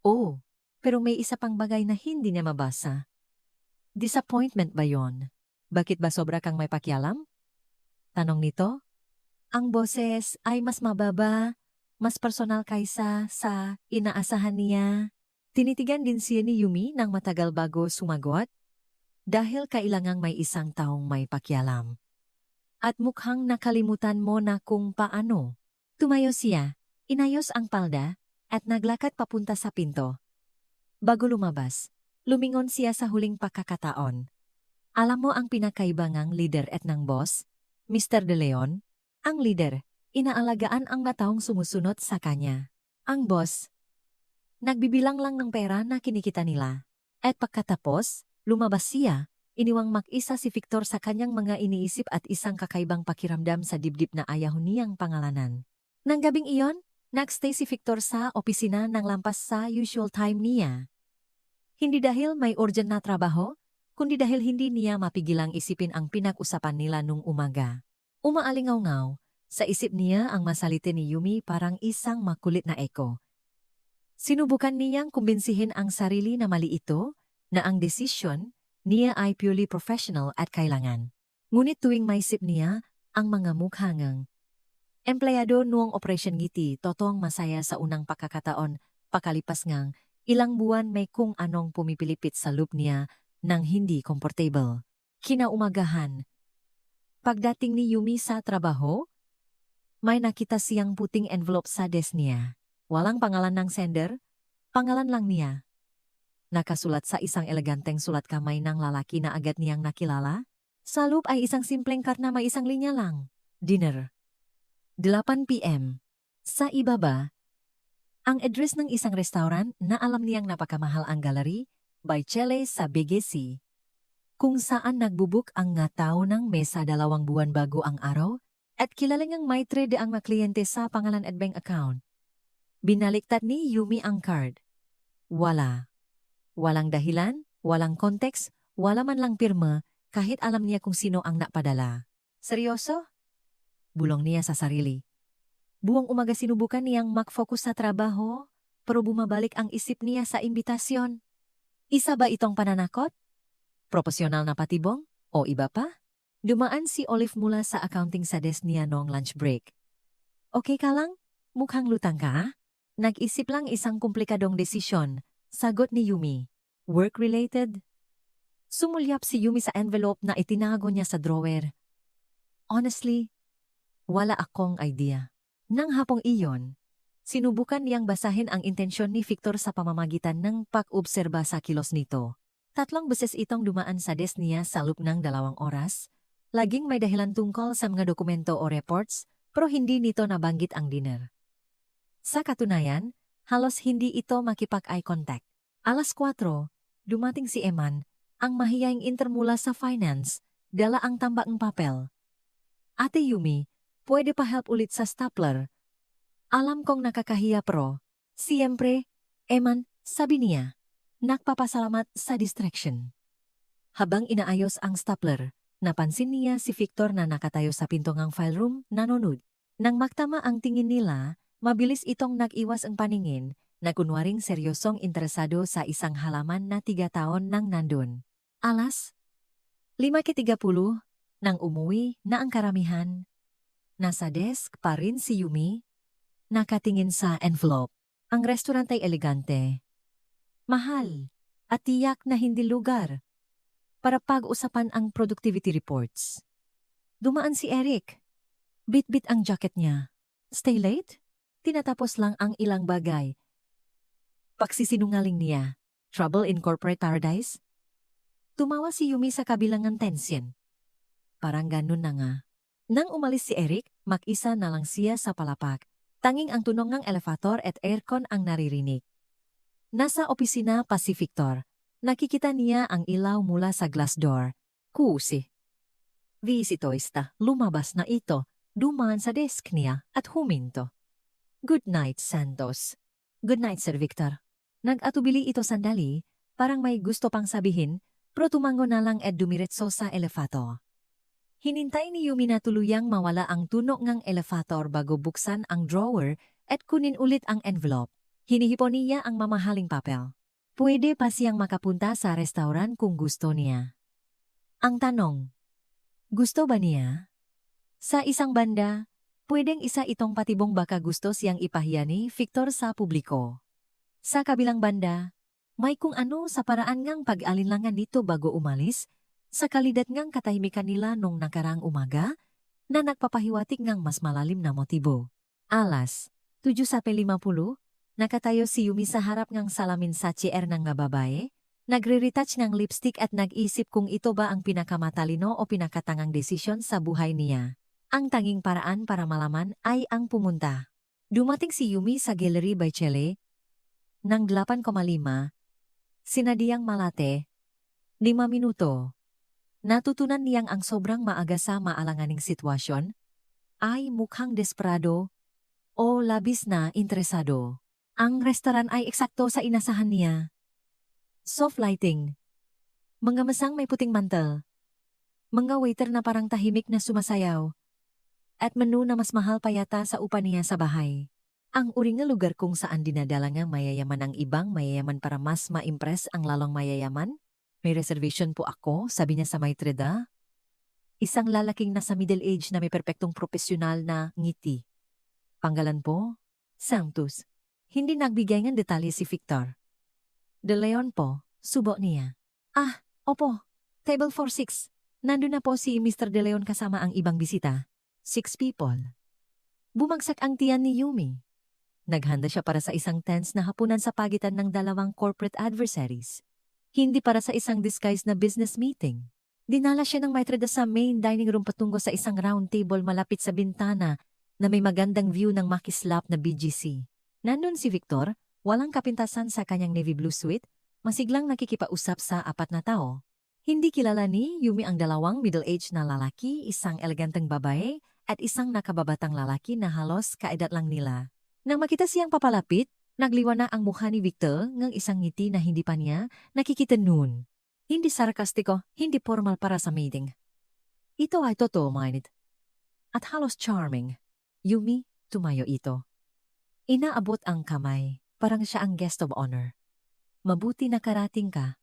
Oh, pero may isa pang bagay na hindi niya mabasa. Disappointment ba yon? Bakit ba sobra kang may pakialam? Tanong nito. Ang boses ay mas mababa, mas personal kaysa sa inaasahan niya. Tinitigan din siya ni Yumi nang matagal bago sumagot. Dahil kailangang may isang taong may pakialam. At mukhang nakalimutan mo na kung paano. Tumayo siya, inayos ang palda, at naglakad papunta sa pinto. Bago lumabas, lumingon siya sa huling pagkakataon. Alam mo ang pinakaibangang leader at ng boss, Mr. De Leon? Ang leader, inaalagaan ang taong sumusunod sa kanya. Ang boss, nagbibilang lang ng pera na kinikita nila. At pagkatapos, lumabas siya, iniwang mag-isa si Victor sa kanyang mga iniisip at isang kakaibang pakiramdam sa dibdib na ayaw niyang pangalanan. Nang gabing iyon, nagstay si Victor sa opisina ng lampas sa usual time niya. Hindi dahil may urgent na trabaho, kundi dahil hindi niya mapigilang isipin ang pinag-usapan nila nung umaga. Umaalingaw-ngaw, sa isip niya ang masalite ni Yumi parang isang makulit na eko. Sinubukan niyang kumbinsihin ang sarili na mali ito, na ang desisyon niya ay purely professional at kailangan. Ngunit tuwing maisip niya ang mga mukhangang empleyado noong Operation Ngiti, totoong masaya sa unang pagkakataon, pakalipas ngang ilang buwan may kung anong pumipilipit sa loop niya nang hindi komportable. Kinaumagahan. Pagdating ni Yumi sa trabaho, may nakita siyang puting envelope sa desk niya. Walang pangalan ng sender, pangalan lang niya. Nakasulat sa isang eleganteng sulat kamay ng lalaki na agad niyang nakilala. Sa loob ay isang simpleng card na may isang linya lang. Dinner. 8 p.m. Sa ibaba, ang address ng isang restaurant na alam niyang napakamahal ang gallery by Chele sa BGC, kung saan nagbubuk ang nga tao ng mesa 2 buwan bago ang araw at kilalang may trade ang mga kliyente sa pangalan at bank account. Binaliktad ni Yumi ang card. Walang dahilan, walang konteks, wala man lang pirma, kahit alam niya kung sino ang napadala. Seryoso? Bulong niya sa sarili. Buong umaga sinubukan niyang mag-focus sa trabaho, pero bumabalik ang isip niya sa imbitasyon. Isa ba itong pananakot? Proporsyonal na patibong? O iba pa? Dumaan si Olive mula sa accounting sa desk niya noong lunch break. Okay ka lang? Mukhang lutang ka? Nag-isip lang isang komplikadong desisyon, sagot ni Yumi. Work-related? Sumulyap si Yumi sa envelope na itinago niya sa drawer. Honestly, wala akong idea. Nang hapong iyon, sinubukan niyang basahin ang intensyon ni Victor sa pamamagitan ng pag-obserba sa kilos nito. 3 beses itong dumaan sa desk niya sa loob ng 2 oras. Laging may dahilan tungkol sa mga dokumento o reports, pero hindi nito nabanggit ang dinner. Sa katunayan, halos hindi ito makipag-eye contact. 4:00, dumating si Eman, ang mahiyaing intern mula sa finance, dala ang tambakang papel. Ate Yumi, pwede pa help ulit sa stapler. Alam kong nakakahiya pero, siyempre, Eman, sabi niya. Nagpapasalamat sa distraction. Habang inaayos ang stapler, napansin niya si Victor na nakatayo sa pinto ng file room, nanonood. Nang magtama ang tingin nila, mabilis itong nag-iwas ang paningin, na kunwaring seryosong interesado sa isang halaman na 3 taon nang nandun. Alas 5:30 nang umuwi na ang karamihan. Nasa desk pa rin si Yumi, nakatingin sa envelope. Ang restaurant ay elegante, mahal, at tiyak na hindi lugar para pag-usapan ang productivity reports. Dumaan si Eric. Bit-bit ang jacket niya. Stay late? Tinatapos lang ang ilang bagay. Pagsisinungaling niya. Trouble in corporate paradise? Tumawa si Yumi sa kabilangan tension. Parang ganun na nga. Nang umalis si Eric, mag-isa na lang siya sa palapak. Tanging ang tunog ng elevator at aircon ang naririnig. Nasa opisina pa si Victor. Nakikita niya ang ilaw mula sa glass door. Kusi. Visitoista, lumabas na ito. Dumaan sa desk niya at huminto. Good night, Santos. Good night, Sir Victor. Nag-atubili ito sandali, parang may gusto pang sabihin, pero tumango na lang at dumiretso sa elevator. Hinintay ni Yumi na tuluyang mawala ang tunog ng elevator bago buksan ang drawer at kunin ulit ang envelope. Hinihipon niya ang mamahaling papel. Pwede pa siyang makapunta sa restaurant kung gusto niya. Ang tanong, gusto ba niya? Sa isang banda, pwedeng isa itong patibong baka gusto siyang ipahiya ni Victor sa publiko. Sa kabilang banda, may kung ano sa paraan ngang pag-alinlangan nito bago umalis, sa kalidad ngang katahimikan nila nung nakarang umaga, na nagpapahiwatig ngang mas malalim na motibo. Alas 7:50, nakatayo si Yumi sa harap ngang salamin sa chair ng nga babae, nagre-retouch ng lipstick at nag-isip kung ito ba ang pinakamatalino o pinakatangang desisyon sa buhay niya. Ang tanging paraan para malaman ay ang pumunta. Dumating si Yumi sa Gallery by Chele ng 8:05, sinadiyang malate, 5 minuto. Natutunan niyang ang sobrang maaga sa maalanganing sitwasyon ay mukhang desperado o labis na interesado. Ang restaurant ay eksakto sa inasahan niya. Soft lighting, mga masang may puting mantel, mga waiter na parang tahimik na sumasayaw, at menu na mas mahal pa yata sa upa niya sa bahay. Ang uring na lugar kung saan dinadala ng mayayaman ang ibang mayayaman para mas ma-impress ang lalong mayayaman? May reservation po ako, sabi niya sa maitreda. Isang lalaking nasa middle age na may perpektong profesional na ngiti. Panggalan po? Santos. Hindi nagbigay ng detalye si Victor. De Leon po, subo niya. Ah, opo. Table 46. Nandun na po si Mr. De Leon kasama ang ibang bisita. 6 people. Bumagsak ang tiyan ni Yumi. Naghanda siya para sa isang tense na hapunan sa pagitan ng 2 corporate adversaries. Hindi para sa isang disguised na business meeting. Dinala siya ng maitreda sa main dining room patungo sa isang round table malapit sa bintana na may magandang view ng makislap na BGC. Nandun si Victor, walang kapintasan sa kanyang navy blue suit, masiglang nakikipausap sa 4 na tao. Hindi kilala ni Yumi ang 2 middle-aged na lalaki, isang eleganteng babae, at isang nakababatang lalaki na halos kaedad lang nila. Nang makita siyang papalapit, nagliwa na ang mukha ni Victor ng isang ngiti na hindi pa niya nakikita noon. Hindi sarkastiko, hindi formal para sa meeting. Ito ay totoo-minded. At halos charming. Yumi, tumayo ito. Inaabot ang kamay, parang siya ang guest of honor. Mabuti na karating ka.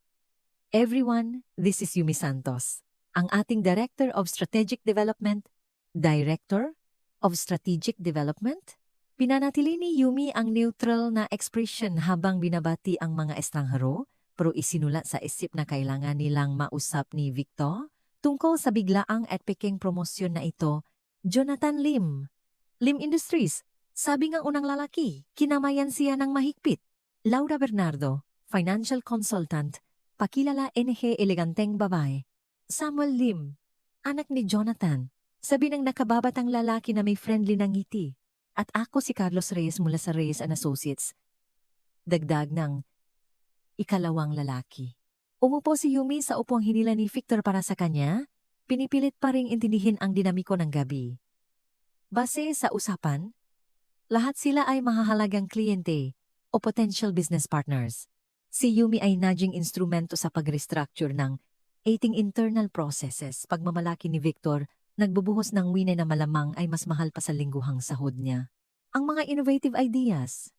Everyone, this is Yumi Santos, ang ating Director of Strategic Development. Director of Strategic Development? Pinanatili ni Yumi ang neutral na expression habang binabati ang mga estranghero, pero isinulat sa isip na kailangan nilang mausap ni Victor tungkol sa biglaang at peking promosyon na ito. Jonathan Lim. Lim Industries. Sabi ng unang lalaki, kinamayan siya ng mahigpit. Laura Bernardo, financial consultant, pakilala NG eleganteng babae. Samuel Lim, anak ni Jonathan. Sabi ng nakababatang lalaki na may friendly na ngiti. At ako si Carlos Reyes mula sa Reyes and Associates. Dagdag ng ikalawang lalaki. Umupo si Yumi sa upuang hinila ni Victor para sa kanya, pinipilit pa ring intindihin ang dinamiko ng gabi. Base sa usapan, lahat sila ay mahahalagang kliyente o potential business partners. Si Yumi ay naging instrumento sa pag-restructure ng 18 internal processes. Pagmamalaki ni Victor, nagbubuhos ng wine na malamang ay mas mahal pa sa lingguhang sahod niya. Ang mga innovative ideas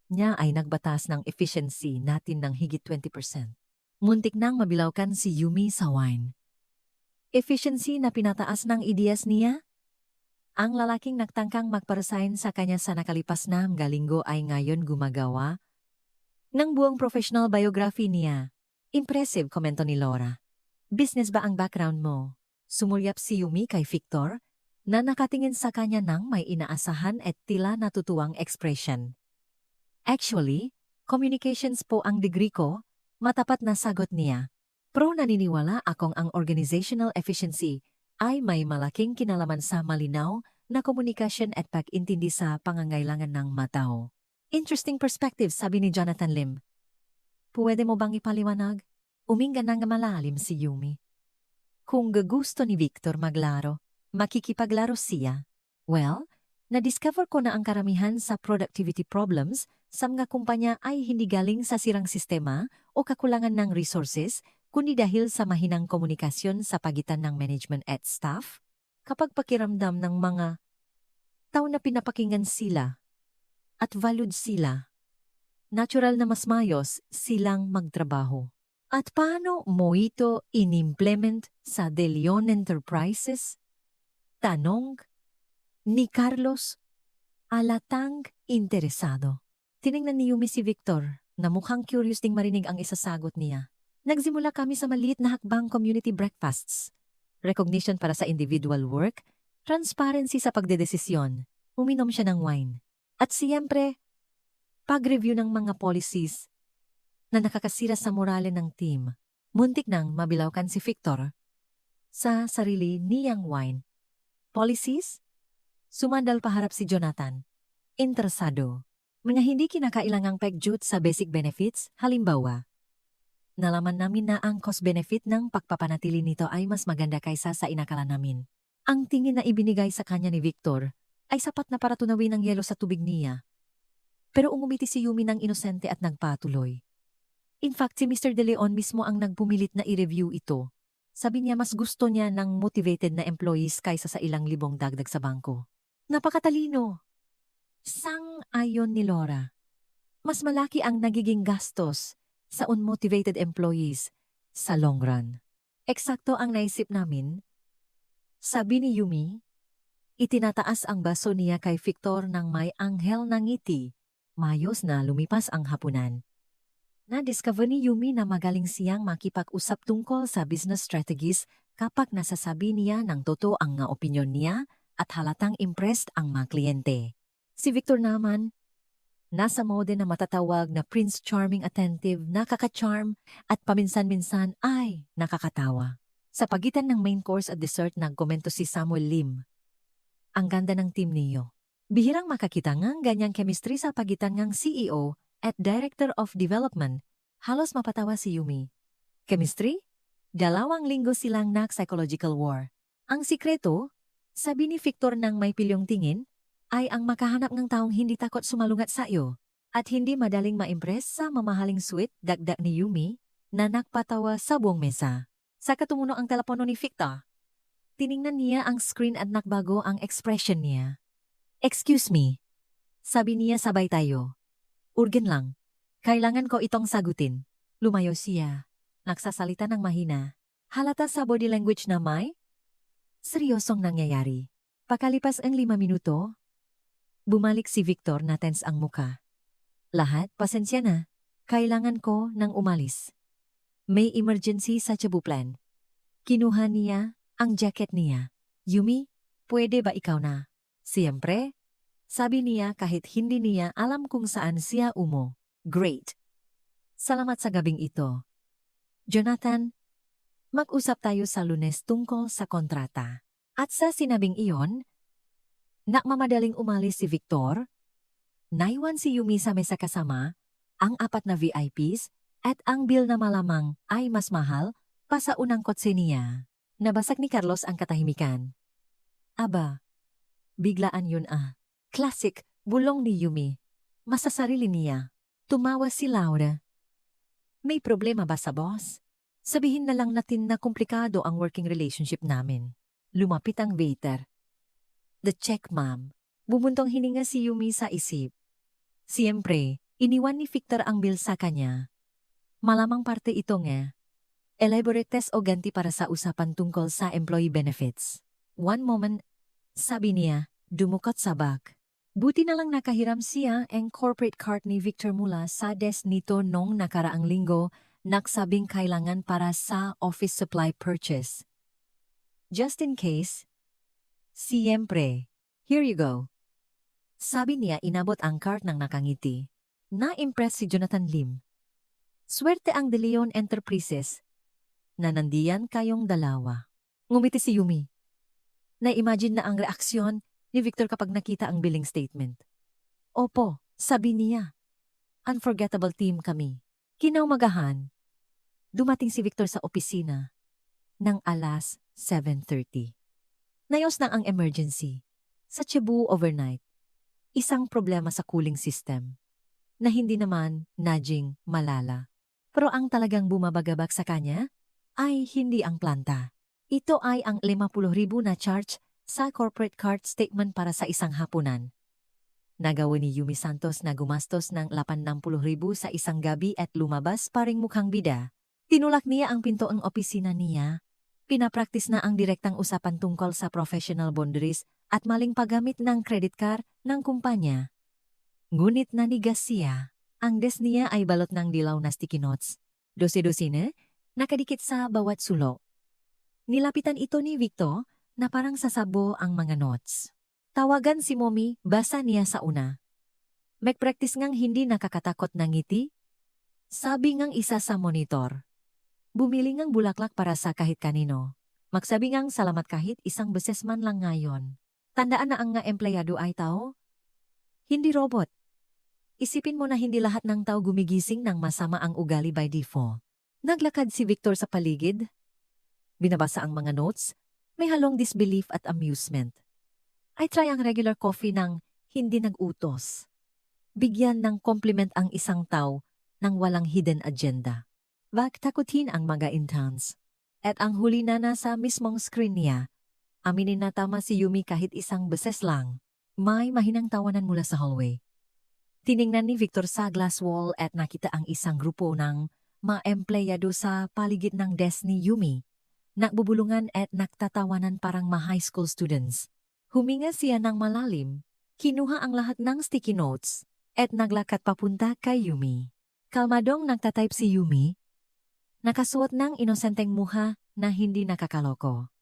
niya ay nagbatas ng efficiency natin ng higit 20%. Muntik nang mabilawkan si Yumi sa wine. Efficiency na pinataas ng ideas niya? Ang lalaking nagtangkang magparesign sa kanya sa nakalipas na linggo ay ngayon gumagawa ng buong professional biography niya. Impressive, komento ni Laura. Business ba ang background mo? Sumulyap si Yumi kay Victor na nakatingin sa kanya ng may inaasahan at tila natutuwang expression. Actually, communications po ang degree ko, matapat na sagot niya. Pero naniniwala akong ang organizational efficiency ay may malaking kinalaman sa malinaw na komunikasyon at pag-intindi sa pangangailangan ng matao. Interesting perspective, sabi ni Jonathan Lim. Pwede mo bang ipaliwanag? Uminga ng malalim si Yumi. Kung gusto ni Victor maglaro, makikipaglaro siya. Well, na-discover ko na ang karamihan sa productivity problems sa mga kumpanya ay hindi galing sa sirang sistema o kakulangan ng resources, kundi dahil sa mahinang komunikasyon sa pagitan ng management at staff. Kapag pakiramdam ng mga tao na pinapakinggan sila at valued sila, natural na mas mayos silang magtrabaho. At paano mo ito in-implement sa De Leon Enterprises? Tanong ni Carlos, alatang interesado. Tiningnan ni Yumi si Victor na mukhang curious ding marinig ang isasagot niya. Nagsimula kami sa maliit na hakbang community breakfasts. Recognition para sa individual work, transparency sa pagdedesisyon, uminom siya ng wine. At siyempre, pag-review ng mga policies na nakakasira sa morale ng team. Muntik nang mabilawkan si Victor sa sarili niyang wine. Policies? Sumandal paharap si Jonathan. Interesado. Mga hindi kinakailangang pagjut sa basic benefits, halimbawa. Nalaman namin na ang cost-benefit ng pagpapanatili nito ay mas maganda kaysa sa inakala namin. Ang tingin na ibinigay sa kanya ni Victor ay sapat na para tunawin ang yelo sa tubig niya. Pero umumiti si Yumi ng inosente at nagpatuloy. In fact, si Mr. De Leon mismo ang nagpumilit na i-review ito. Sabi niya mas gusto niya ng motivated na employees kaysa sa ilang libong dagdag sa bangko. Napakatalino! Sang-ayon ni Laura. Mas malaki ang nagiging gastos sa unmotivated employees sa long run. Eksakto ang naisip namin. Sabi ni Yumi, itinataas ang baso niya kay Victor ng may anghel na ngiti. Mayos na lumipas ang hapunan. Na-discover ni Yumi na magaling siyang makipag-usap tungkol sa business strategies kapag nasasabi niya ng totoo ang nga opinyon niya at halatang impressed ang mga kliyente. Si Victor naman, nasa mode na matatawag na Prince Charming attentive, nakaka-charm at paminsan-minsan ay nakakatawa. Sa pagitan ng main course at dessert nagkomento si Samuel Lim. Ang ganda ng team niyo. Bihirang makakita ngang ganyang chemistry sa pagitan ng CEO at Director of Development. Halos mapatawa si Yumi. Chemistry? 2 linggo silang psychological war. Ang sikreto, sabi ni Victor nang may pilyong tingin, ay ang makahanap ng taong hindi takot sumalungat sa iyo at hindi madaling ma-impress sa mamahaling sweet, dagdag ni Yumi na nagpatawa sa buong mesa. Sa katumuno ang telepono ni Victor. Tiningnan niya ang screen at nakbago ang expression niya. Excuse me. Sabi niya sabay tayo. Urgen lang. Kailangan ko itong sagutin. Lumayo siya. Nagsasalita ng mahina. Halata sa body language na may seryosong nangyayari. Pakalipas ang 5 minuto, Bumalik si Victor na tense ang muka. Lahat, pasensya na. Kailangan ko nang umalis. May emergency sa Cebu plan. Kinuha niya ang jacket niya. Yumi, pwede ba ikaw na? Siyempre, sabi niya kahit hindi niya alam kung saan siya umo. Great. Salamat sa gabing ito. Jonathan, mag-usap tayo sa Lunes tungkol sa kontrata. At sa sinabing iyon, nakmamadaling umalis si Victor, naiwan si Yumi sa mesa kasama, ang 4 na VIPs, at ang bill na malamang ay mas mahal pa sa unang kotse niya. Nabasag ni Carlos ang katahimikan. Aba, biglaan yun ah. Classic, bulong ni Yumi. Masasarili niya. Tumawa si Laura. May problema ba sa boss? Sabihin na lang natin na komplikado ang working relationship namin. Lumapit ang waiter. The check, ma'am. Bumuntong hininga si Yumi sa isip. Siyempre, iniwan ni Victor ang bill sa kanya. Malamang parte ito nga. Elaborate test o ganti para sa usapan tungkol sa employee benefits. One moment, sabi niya, dumukot sa bag. Buti na lang nakahiram siya ang corporate card ni Victor mula sa desk nito nung nakaraang linggo, nagsabing kailangan para sa office supply purchase. Just in case, siyempre, here you go. Sabi niya inabot ang card ng nakangiti. Na-impress si Jonathan Lim. Swerte ang De Leon Enterprises na nandiyan kayong dalawa. Ngumiti si Yumi. Na-imagine na ang reaksyon ni Victor kapag nakita ang billing statement. Opo, sabi niya. Unforgettable team kami. Kinaumagahan, dumating si Victor sa opisina ng alas 7:30. Nayos na ang emergency. Sa Cebu overnight, isang problema sa cooling system na hindi naman naging malala. Pero ang talagang bumabagabag sa kanya ay hindi ang planta. Ito ay ang 50,000 na charge sa corporate card statement para sa isang hapunan. Nagawa ni Yumi Santos na gumastos ng 80,000 sa isang gabi at lumabas paring mukhang bida. Tinulak niya ang pinto ng opisina niya. Pinapraktis na ang direktang usapan tungkol sa professional boundaries at maling paggamit ng credit card ng kumpanya. Ngunit nanigas siya. Ang desk niya ay balot ng dilaw na sticky notes. Dose-dosine, nakadikit sa bawat sulok. Nilapitan ito ni Victor na parang sasabo ang mga notes. Tawagan si Mommy, basa niya sa una. Mag-practice ngang hindi nakakatakot ng ngiti? Sabi ngang isa sa monitor. Bumili ngang bulaklak para sa kahit kanino. Magsabi ngang salamat kahit isang beses man lang ngayon. Tandaan na ang nga empleyado ay tao? Hindi robot. Isipin mo na hindi lahat ng tao gumigising ng masama ang ugali by default. Naglakad si Victor sa paligid. Binabasa ang mga notes. May halong disbelief at amusement. I try ang regular coffee ng hindi nag-utos. Bigyan ng compliment ang isang tao nang walang hidden agenda. Wag takutin ang mga interns. At ang huli na nasa mismong screen niya, aminin na tama si Yumi kahit isang beses lang. May mahinang tawanan mula sa hallway. Tiningnan ni Victor sa glass wall at nakita ang isang grupo ng mga empleyado sa paligid ng desk ni Yumi. Nakbubulungan at naktatawanan parang mga high school students. Huminga siya ng malalim, kinuha ang lahat ng sticky notes, at naglakad papunta kay Yumi. Kalmadong nagtatype si Yumi, nakasuot ng inosenteng muha na hindi nakakaloko.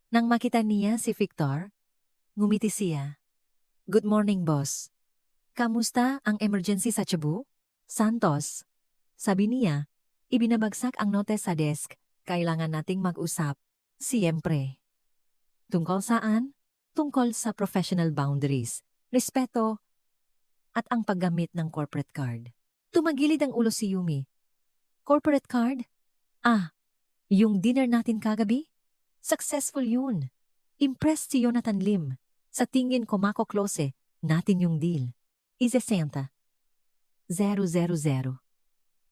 Nang makita niya si Victor, ngumiti siya. Good morning, boss. Kamusta ang emergency sa Cebu? Santos. Sabi niya, ibinabagsak ang notes sa desk, kailangan nating mag-usap. Siyempre. Tungkol saan? Tungkol sa professional boundaries, respeto, at ang paggamit ng corporate card. Tumagilid ang ulo si Yumi. Corporate card? Ah, yung dinner natin kagabi? Successful yun. Impressed si Jonathan Lim. Sa tingin ko makoklose, natin yung deal. Isesenta. 000.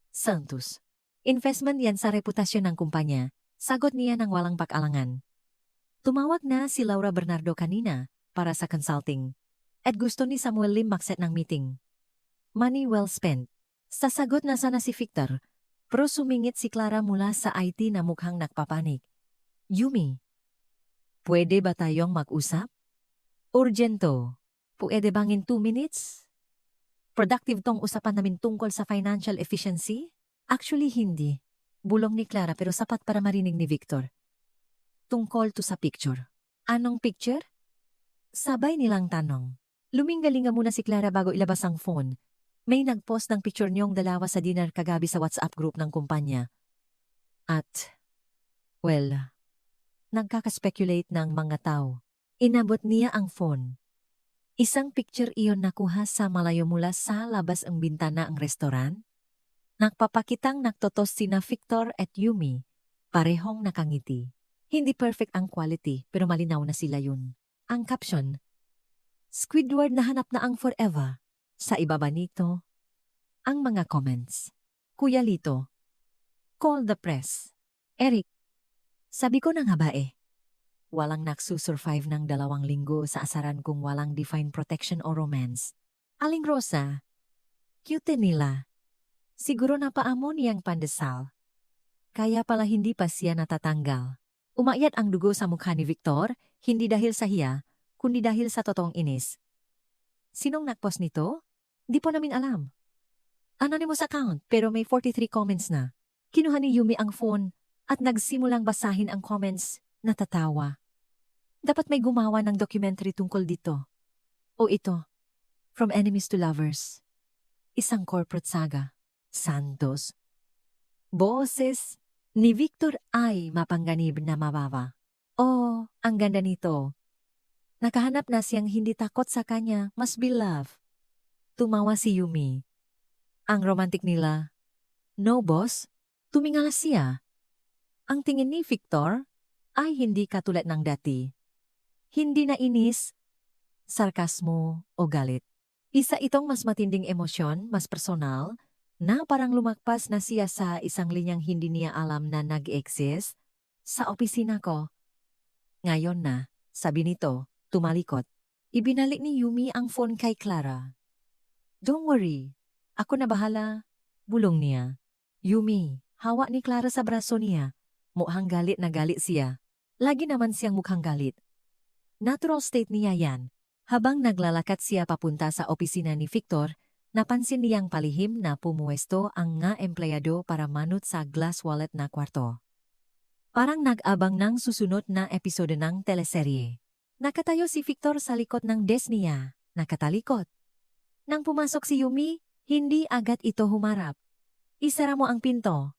Santos. Investment yan sa reputasyon ng kumpanya. Sagot niya ng walang pag-alangan. Tumawag na si Laura Bernardo kanina para sa consulting. At gusto ni Samuel Lim mag-set ng meeting. Money well spent. Sasagot na sana si Victor. Pero sumingit si Clara mula sa IT na mukhang nagpapanik. Yumi, pwede ba tayong mag-usap? Urgento. Puede bang in 2 minutes? Productive tong usapan namin tungkol sa financial efficiency? Actually, hindi. Bulong ni Clara pero sapat para marinig ni Victor. Tungkol to sa picture. Anong picture? Sabay nilang tanong. Luminggalinga muna si Clara bago ilabas ang phone. May nagpost ng picture niyong dalawa sa dinner kagabi sa WhatsApp group ng kumpanya. At, well, nagkaka-speculate ng mga tao. Inabot niya ang phone. Isang picture iyon nakuha sa malayo mula sa labas ang bintana ang restoran. Nagpapakitang nagtotos sina Victor at Yumi, parehong nakangiti. Hindi perfect ang quality pero malinaw na sila yun. Ang caption, Squidward nahanap na ang forever. Sa ibaba nito, ang mga comments. Kuya Lito, call the press. Eric, sabi ko na nga ba eh. Walang nagsusurvive ng 2 linggo sa asaran kung walang defined protection o romance. Aling Rosa, cute nila. Siguro napaamon niyang pandesal. Kaya pala hindi pa siya natatanggal. Umayat ang dugo sa mukha ni Victor, hindi dahil sa hiya, kundi dahil sa totoong inis. Sinong nagpost nito? Di po namin alam. Anonymous account pero may 43 comments na. Kinuha ni Yumi ang phone at nagsimulang basahin ang comments, natatawa. Dapat may gumawa ng documentary tungkol dito. O ito, From Enemies to Lovers. Isang corporate saga. Santos. Boses ni Victor ay mapangganib na mababa. Oh, ang ganda nito. Nakahanap na siyang hindi takot sa kanya, mas beloved. Tumawa si Yumi. Ang romantic nila. No boss, tumingala siya. Ang tingin ni Victor ay hindi katulad ng dati. Hindi na inis, sarkasmo o galit. Isa itong mas matinding emosyon, mas personal, na parang lumakpas na siya sa isang linyang hindi niya alam na nag-exist. Sa opisina ko. Ngayon na, sabi nito, tumalikot. Ibinalik ni Yumi ang phone kay Clara. Don't worry, ako na bahala, bulong niya. Yumi, hawak ni Clara sa braso niya. Mukhang galit na galit siya. Lagi naman siyang mukhang galit. Natural state niya yan. Habang naglalakad siya papunta sa opisina ni Victor, napansin niyang palihim na pumuwesto ang nga empleyado para manut sa glass wallet na kwarto. Parang nag-abang ng susunod na episode ng teleserye. Nakatayo si Victor sa likod ng desk niya, nakatalikot. Nang pumasok si Yumi, hindi agad ito humarap. Isara mo ang pinto.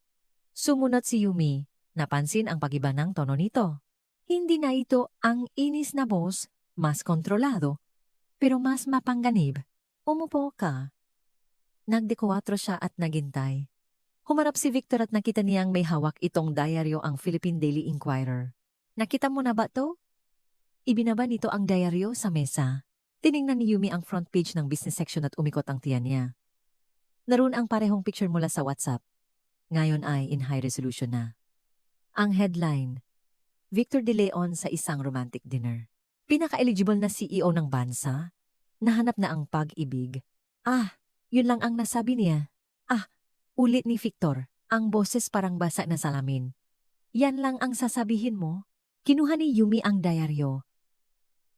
Sumunod si Yumi, napansin ang pagiba ng tono nito. Hindi na ito ang inis na boss, mas kontrolado, pero mas mapangganib. Umupo ka. Nagdekwatro siya at naghintay. Humarap si Victor at nakita niyang may hawak itong diaryo ang Philippine Daily Inquirer. Nakita mo na ba to? Ibinaba nito ang diaryo sa mesa. Tiningnan ni Yumi ang front page ng business section at umikot ang tiyan niya. Naroon ang parehong picture mula sa WhatsApp. Ngayon ay in high resolution na. Ang headline, Victor De Leon sa isang romantic dinner. Pinaka-eligible na CEO ng bansa. Nahanap na ang pag-ibig. Yun lang ang nasabi niya. Ulit ni Victor, ang boses parang basa na salamin. Yan lang ang sasabihin mo? Kinuha ni Yumi ang diaryo.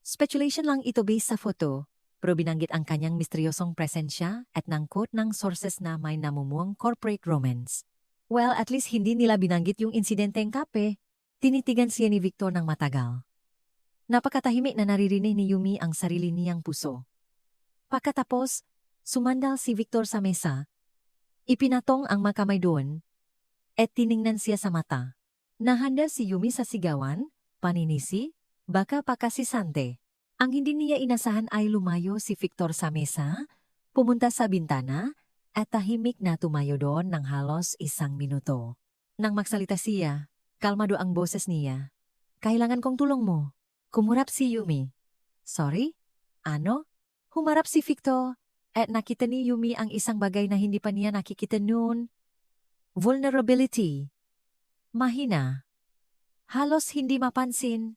Speculation lang ito based sa photo, pero binanggit ang kanyang misteryosong presensya at nangkot ng sources na may namumuang corporate romance. Well, at least hindi nila binanggit yung insidenteng kape. Tinitigan siya ni Victor ng matagal. Napakatahimik na naririnig ni Yumi ang sarili niyang puso. Pagkatapos, sumandal si Victor sa mesa. Ipinatong ang makamay doon, at tiningnan siya sa mata. Nahanda si Yumi sa sigawan, paninisi, baka pakasisante. Ang hindi niya inasahan ay lumayo si Victor sa mesa, pumunta sa bintana, at tahimik na tumayo doon ng halos 1 minuto. Nang magsalita siya, kalmado ang boses niya. Kailangan kong tulong mo. Kumurap si Yumi. Sorry? Ano? Humarap si Victor. At nakita ni Yumi ang isang bagay na hindi pa niya nakikita noon. Vulnerability. Mahina. Halos hindi mapansin.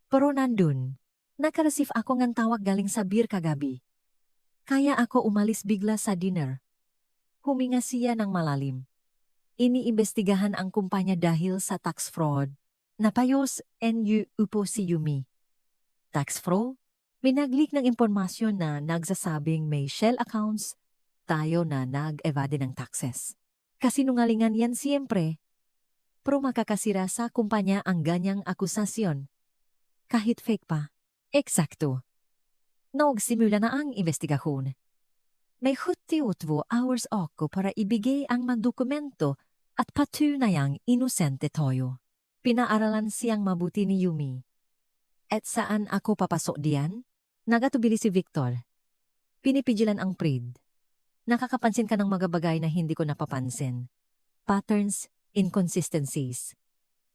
Pero nandun. Nakareceive ako ng tawag galing sa beer kagabi. Kaya ako umalis bigla sa dinner. Huminga siya ng malalim. Iniimbestigahan ang kumpanya dahil sa tax fraud. Napayos upo si Yumi. Tax fraud? May nag-leak ng impormasyon na nagsasabing may shell accounts tayo na nag-evade ng taxes. Kasinungalingan yan siyempre. Pero makakasira sa kumpanya ang ganyang akusasyon. Kahit fake pa. Eksakto. Nagsimula na ang investigasyon. May 72 hours ako para ibigay ang mga dokumento at patunayang inosente tayo. Pinaaralan siyang mabuti ni Yumi. At saan ako papasok diyan? Nagatubili si Victor. Pinipigilan ang Prid. Nakakapansin ka ng mga bagay na hindi ko napapansin. Patterns, inconsistencies.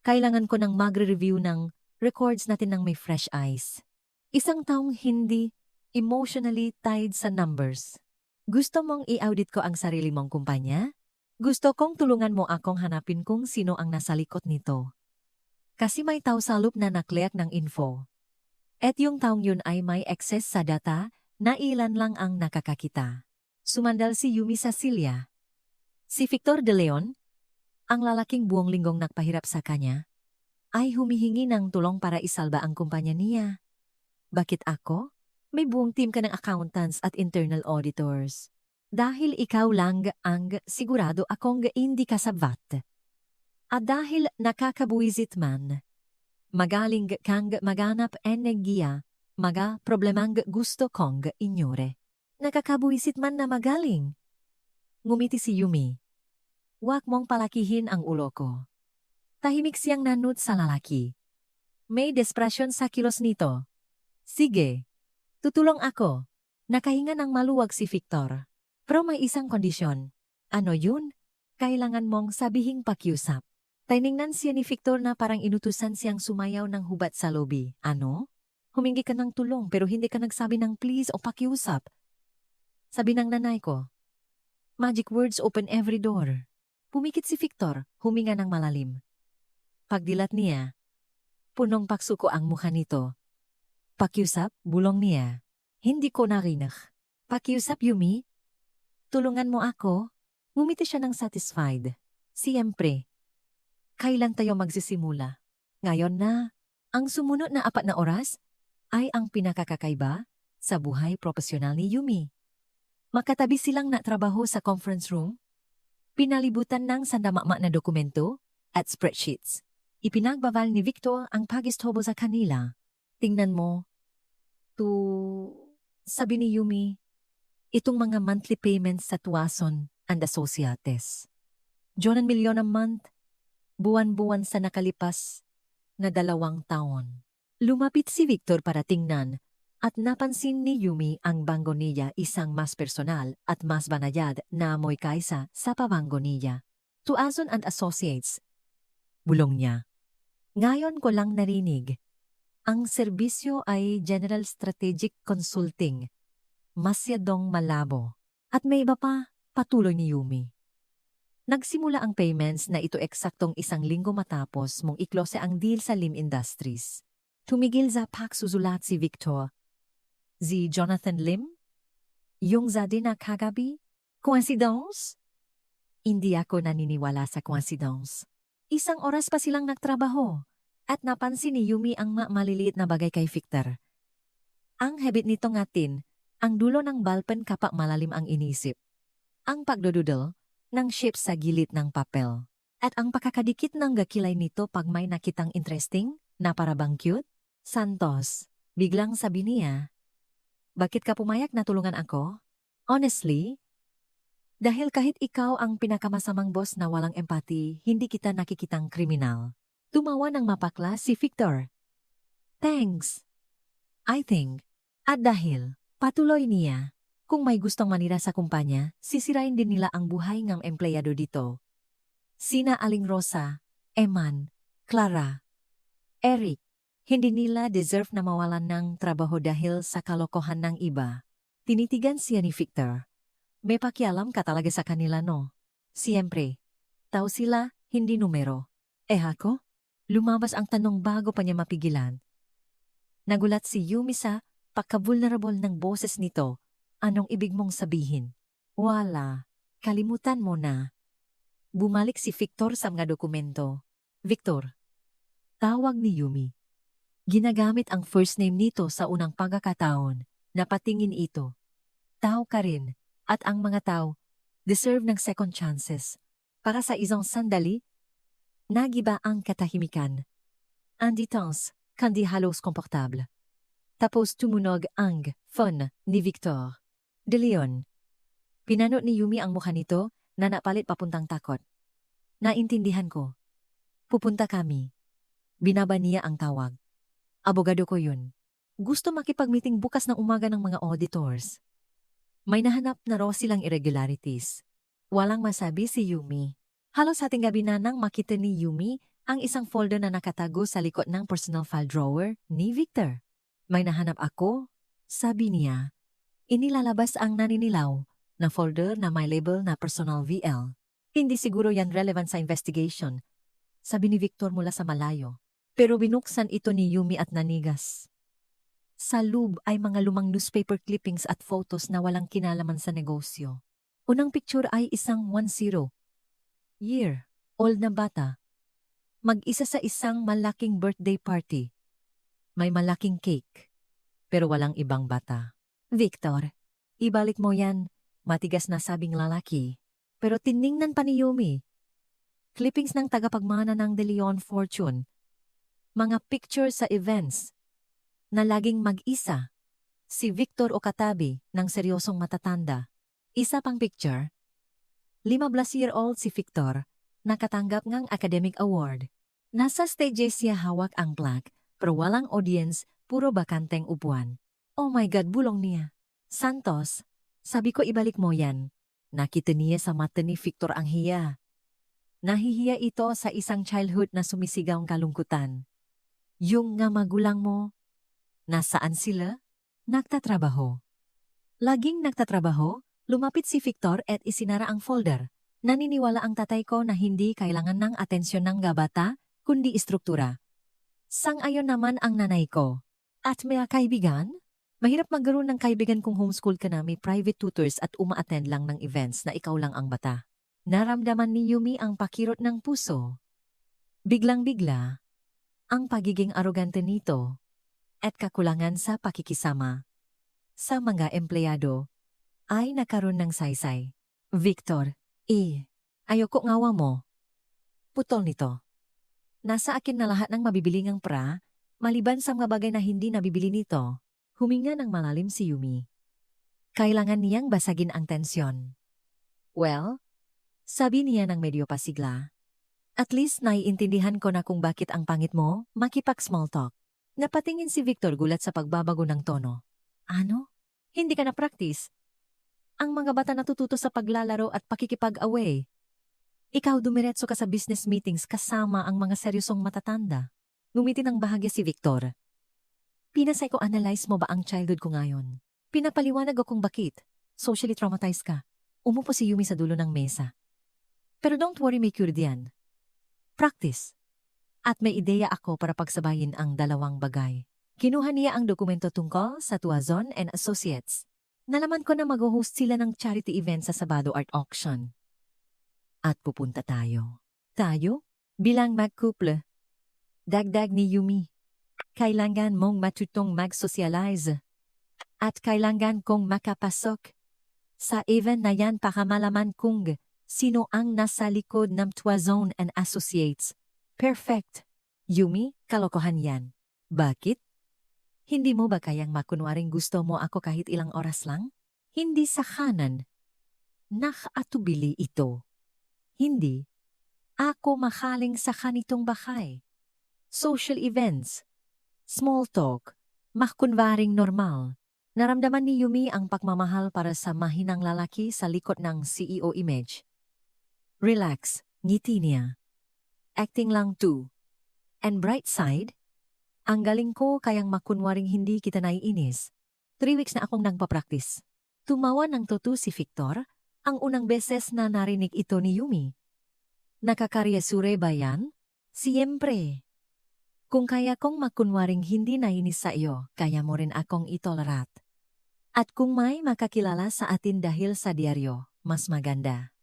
Kailangan ko nang magre-review ng records natin ng may fresh eyes. Isang taong hindi emotionally tied sa numbers. Gusto mong i-audit ko ang sarili mong kumpanya? Gusto kong tulungan mo akong hanapin kung sino ang nasa likod nito. Kasi may tao sa loop na nakleak ng info. At yung taong yun ay may access sa data na ilan lang ang nakakakita. Sumandal si Yumi sa silya. Si Victor de Leon, ang lalaking buong linggong nagpahirap sa kanya, ay humihingi ng tulong para isalba ang kumpanya niya. Bakit ako? May buong team ka ng accountants at internal auditors. Dahil ikaw lang ang sigurado akong hindi ka sabat. At dahil nakakabuisit man, magaling kang maganap enerhiya, mga problemang gusto kong inyore. Nakakabuisit man na magaling. Ngumiti si Yumi. Huwag mong palakihin ang ulo ko. Tahimik siyang nanut sa lalaki. May despresyon sa kilos nito. Sige, tutulong ako. Nakahinga ng maluwag si Victor. Pero may isang kondisyon. Ano yun? Kailangan mong sabihing pakiusap. Tiningnan siya ni Victor na parang inutusan siyang sumayaw ng hubat sa lobby. Ano? Humingi ka ng tulong pero hindi ka nagsabi ng please o pakiusap. Sabi ng nanay ko. Magic words open every door. Pumikit si Victor, huminga ng malalim. Pagdilat niya, punong paksuko ang mukha nito. Pakiusap, bulong niya. Hindi ko narinig. Pakiusap, Yumi? Tulungan mo ako? Ngumiti siya ng satisfied. Siyempre. Kailan tayo magsisimula? Ngayon na. Ang sumunod na 4 na oras ay ang pinakakakaiba sa buhay profesional ni Yumi. Makatabi silang natrabaho sa conference room, pinalibutan ng sandamama na dokumento at spreadsheets. Ipinagbabal ni Victor ang pagistobo sa kanila. Tingnan mo. Sabi ni Yumi, itong mga monthly payments sa Tuason and Associates. Jonan milyon a month, buwan-buwan sa nakalipas na 2 taon. Lumapit si Victor para tingnan at napansin ni Yumi ang banggo niya isang mas personal at mas banayad na amoy kaysa sa pabanggo niya. Tuason and Associates. Bulong niya. Ngayon ko lang narinig. Ang serbisyo ay General Strategic Consulting. Masyadong malabo. At may iba pa, patuloy ni Yumi. Nagsimula ang payments na ito eksaktong 1 linggo matapos mong iklose ang deal sa Lim Industries. Tumigil sa pagsusulat si Victor. Si Jonathan Lim? Yung zadi na kagabi? Coincidence? Hindi ako naniniwala sa coincidence. 1 oras pa silang nagtrabaho at napansin ni Yumi ang maliliit na bagay kay Victor. Ang habit nito ngatin, ang dulo ng ballpen kapak malalim ang inisip. Ang pagdododle ng shape sa gilid ng papel. At ang pakakadikit ng gakilay nito pag may nakitang interesting na parabang cute. Santos, biglang sabi niya, bakit ka pumayag na tulungan ako? Honestly, dahil kahit ikaw ang pinakamasamang boss na walang empathy, hindi kita nakikitang kriminal. Tumawa ng mapakla si Victor. Thanks. I think. At dahil, patuloy niya, kung may gustong manira sa kumpanya, sisirain din nila ang buhay ng empleyado dito. Sina Aling Rosa, Eman, Clara, Eric. Hindi nila deserve na mawalan ng trabaho dahil sa kalokohan ng iba. Tinitigan siya ni Victor. May pakialam ka talaga sa kanila, no? Siyempre. Tao sila, hindi numero. Ako? Lumabas ang tanong bago pa niya mapigilan. Nagulat si Yumi sa pagka-vulnerable ng boses nito. Anong ibig mong sabihin? Wala. Kalimutan mo na. Bumalik si Victor sa mga dokumento. Victor. Tawag ni Yumi. Ginagamit ang first name nito sa unang pagkakataon na patingin ito. Tao ka rin, at ang mga tao deserve ng second chances. Para sa isang sandali, nagiba ang katahimikan. Anditans, kandi halos komportable. Tapos tumunog ang phone ni Victor de Leon. Pinano ni Yumi ang mukha nito na napalit papuntang takot. Naintindihan ko. Pupunta kami. Binaba niya ang tawag. Abogado ko yun. Gusto makipag-meeting bukas ng umaga ng mga auditors. May nahanap na raw silang irregularities. Walang masabi si Yumi. Halos ating gabi na nang makita ni Yumi ang isang folder na nakatago sa likod ng personal file drawer ni Victor. May nahanap ako, sabi niya. Inilalabas ang naninilaw na folder na may label na personal VL. Hindi siguro yan relevant sa investigation, sabi ni Victor mula sa malayo. Pero binuksan ito ni Yumi at nanigas. Sa loob ay mga lumang newspaper clippings at photos na walang kinalaman sa negosyo. Unang picture ay isang 10-year-old na bata. Mag-isa sa isang malaking birthday party. May malaking cake, pero walang ibang bata. Victor, ibalik mo yan, matigas na sabing lalaki. Pero tiningnan pa ni Yumi. Clippings ng tagapagmana ng De Leon Fortune. Mga picture sa events na laging mag-isa. Si Victor o katabi ng seryosong matatanda. Isa pang picture. 15-year-old si Victor, nakatanggap ng academic award. Nasa stage siya hawak ang plaque, pero walang audience, puro bakanteng upuan. Oh my God, bulong niya. Santos, sabi ko ibalik mo yan. Nakita niya sa mata ni Victor ang hiya. Nahihiya ito sa isang childhood na sumisigaw ang kalungkutan. Yung nga magulang mo, nasaan sila? Nagtatrabaho. Laging nagtatrabaho, lumapit si Victor at isinara ang folder. Naniniwala ang tatay ko na hindi kailangan ng atensyon ng gabata, kundi istruktura. Sang-ayon naman ang nanay ko. At may kaibigan? Mahirap magkaroon ng kaibigan kung homeschool ka na may private tutors at uma-attend lang ng events na ikaw lang ang bata. Naramdaman ni Yumi ang pakirot ng puso. Biglang-bigla, ang pagiging arogante nito at kakulangan sa pakikisama sa mga empleyado ay nakaroon ng saysay. Victor, ayoko ngawa mo. Putol nito. Nasa akin na lahat ng mabibilingang pra, maliban sa mga bagay na hindi nabibili nito. Huminga ng malalim si Yumi. Kailangan niyang basagin ang tensyon. Well, sabi niya ng medyo pasigla. At least naiintindihan ko na kung bakit ang pangit mo, makipag-small talk. Napatingin si Victor gulat sa pagbabago ng tono. Ano? Hindi ka na-practice? Ang mga bata natututo sa paglalaro at pakikipag-away. Ikaw dumiretso ka sa business meetings kasama ang mga seryosong matatanda. Ngumiti ng bahagya si Victor. Pinapsychoanalyze mo ba ang childhood ko ngayon? Pinapaliwanag akong bakit. Socially traumatized ka. Umupo si Yumi sa dulo ng mesa. Pero don't worry, may cure diyan. Practice. At may ideya ako para pagsabayin ang dalawang bagay. Kinuha niya ang dokumento tungkol sa Tuazon and Associates. Nalaman ko na mag-host sila ng charity event sa Sabado Art Auction. At pupunta tayo. Tayo? Bilang mag-couple. Dagdag ni Yumi. Kailangan mong matutong mag-socialize. At kailangan kong makapasok sa event na yan para malaman kung sino ang nasa likod ng Tuazon and Associates. Perfect. Yumi, kalokohan yan. Bakit? Hindi mo ba kayang makunwaring gusto mo ako kahit ilang oras lang? Hindi sa kanan. Nakaatubili ito. Hindi. Ako makaling sa kanitong bahay. Social events. Small talk. Makunwaring normal. Naramdaman ni Yumi ang pagmamahal para sa mahinang lalaki sa likod ng CEO image. Relax, ngiti niya. Acting lang too. And bright side? Ang galing ko kayang makunwaring hindi kita naiinis. 3 weeks na akong nagpa-practice. Tumawa ng tutu si Victor, ang unang beses na narinig ito ni Yumi. Nakakaryasure ba yan? Siyempre. Kung kaya kong makunwaring hindi nainis sa iyo, kaya mo rin akong itolerat. At kung may makakilala sa atin dahil sa diaryo, mas maganda.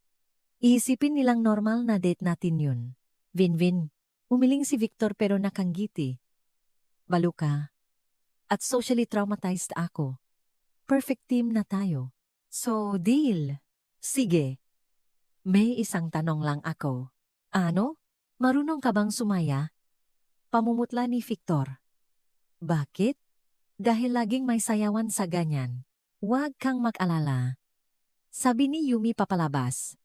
Iisipin nilang normal na date natin yun. Vin-vin. Umiling si Victor pero nakanggiti. balo ka, at socially traumatized ako. Perfect team na tayo. So, deal. Sige. May isang tanong lang ako. Ano? Marunong ka bang sumaya? Pamumutla ni Victor. Bakit? Dahil laging may sayawan sa ganyan. Huwag kang mag-alala. Sabi ni Yumi papalabas.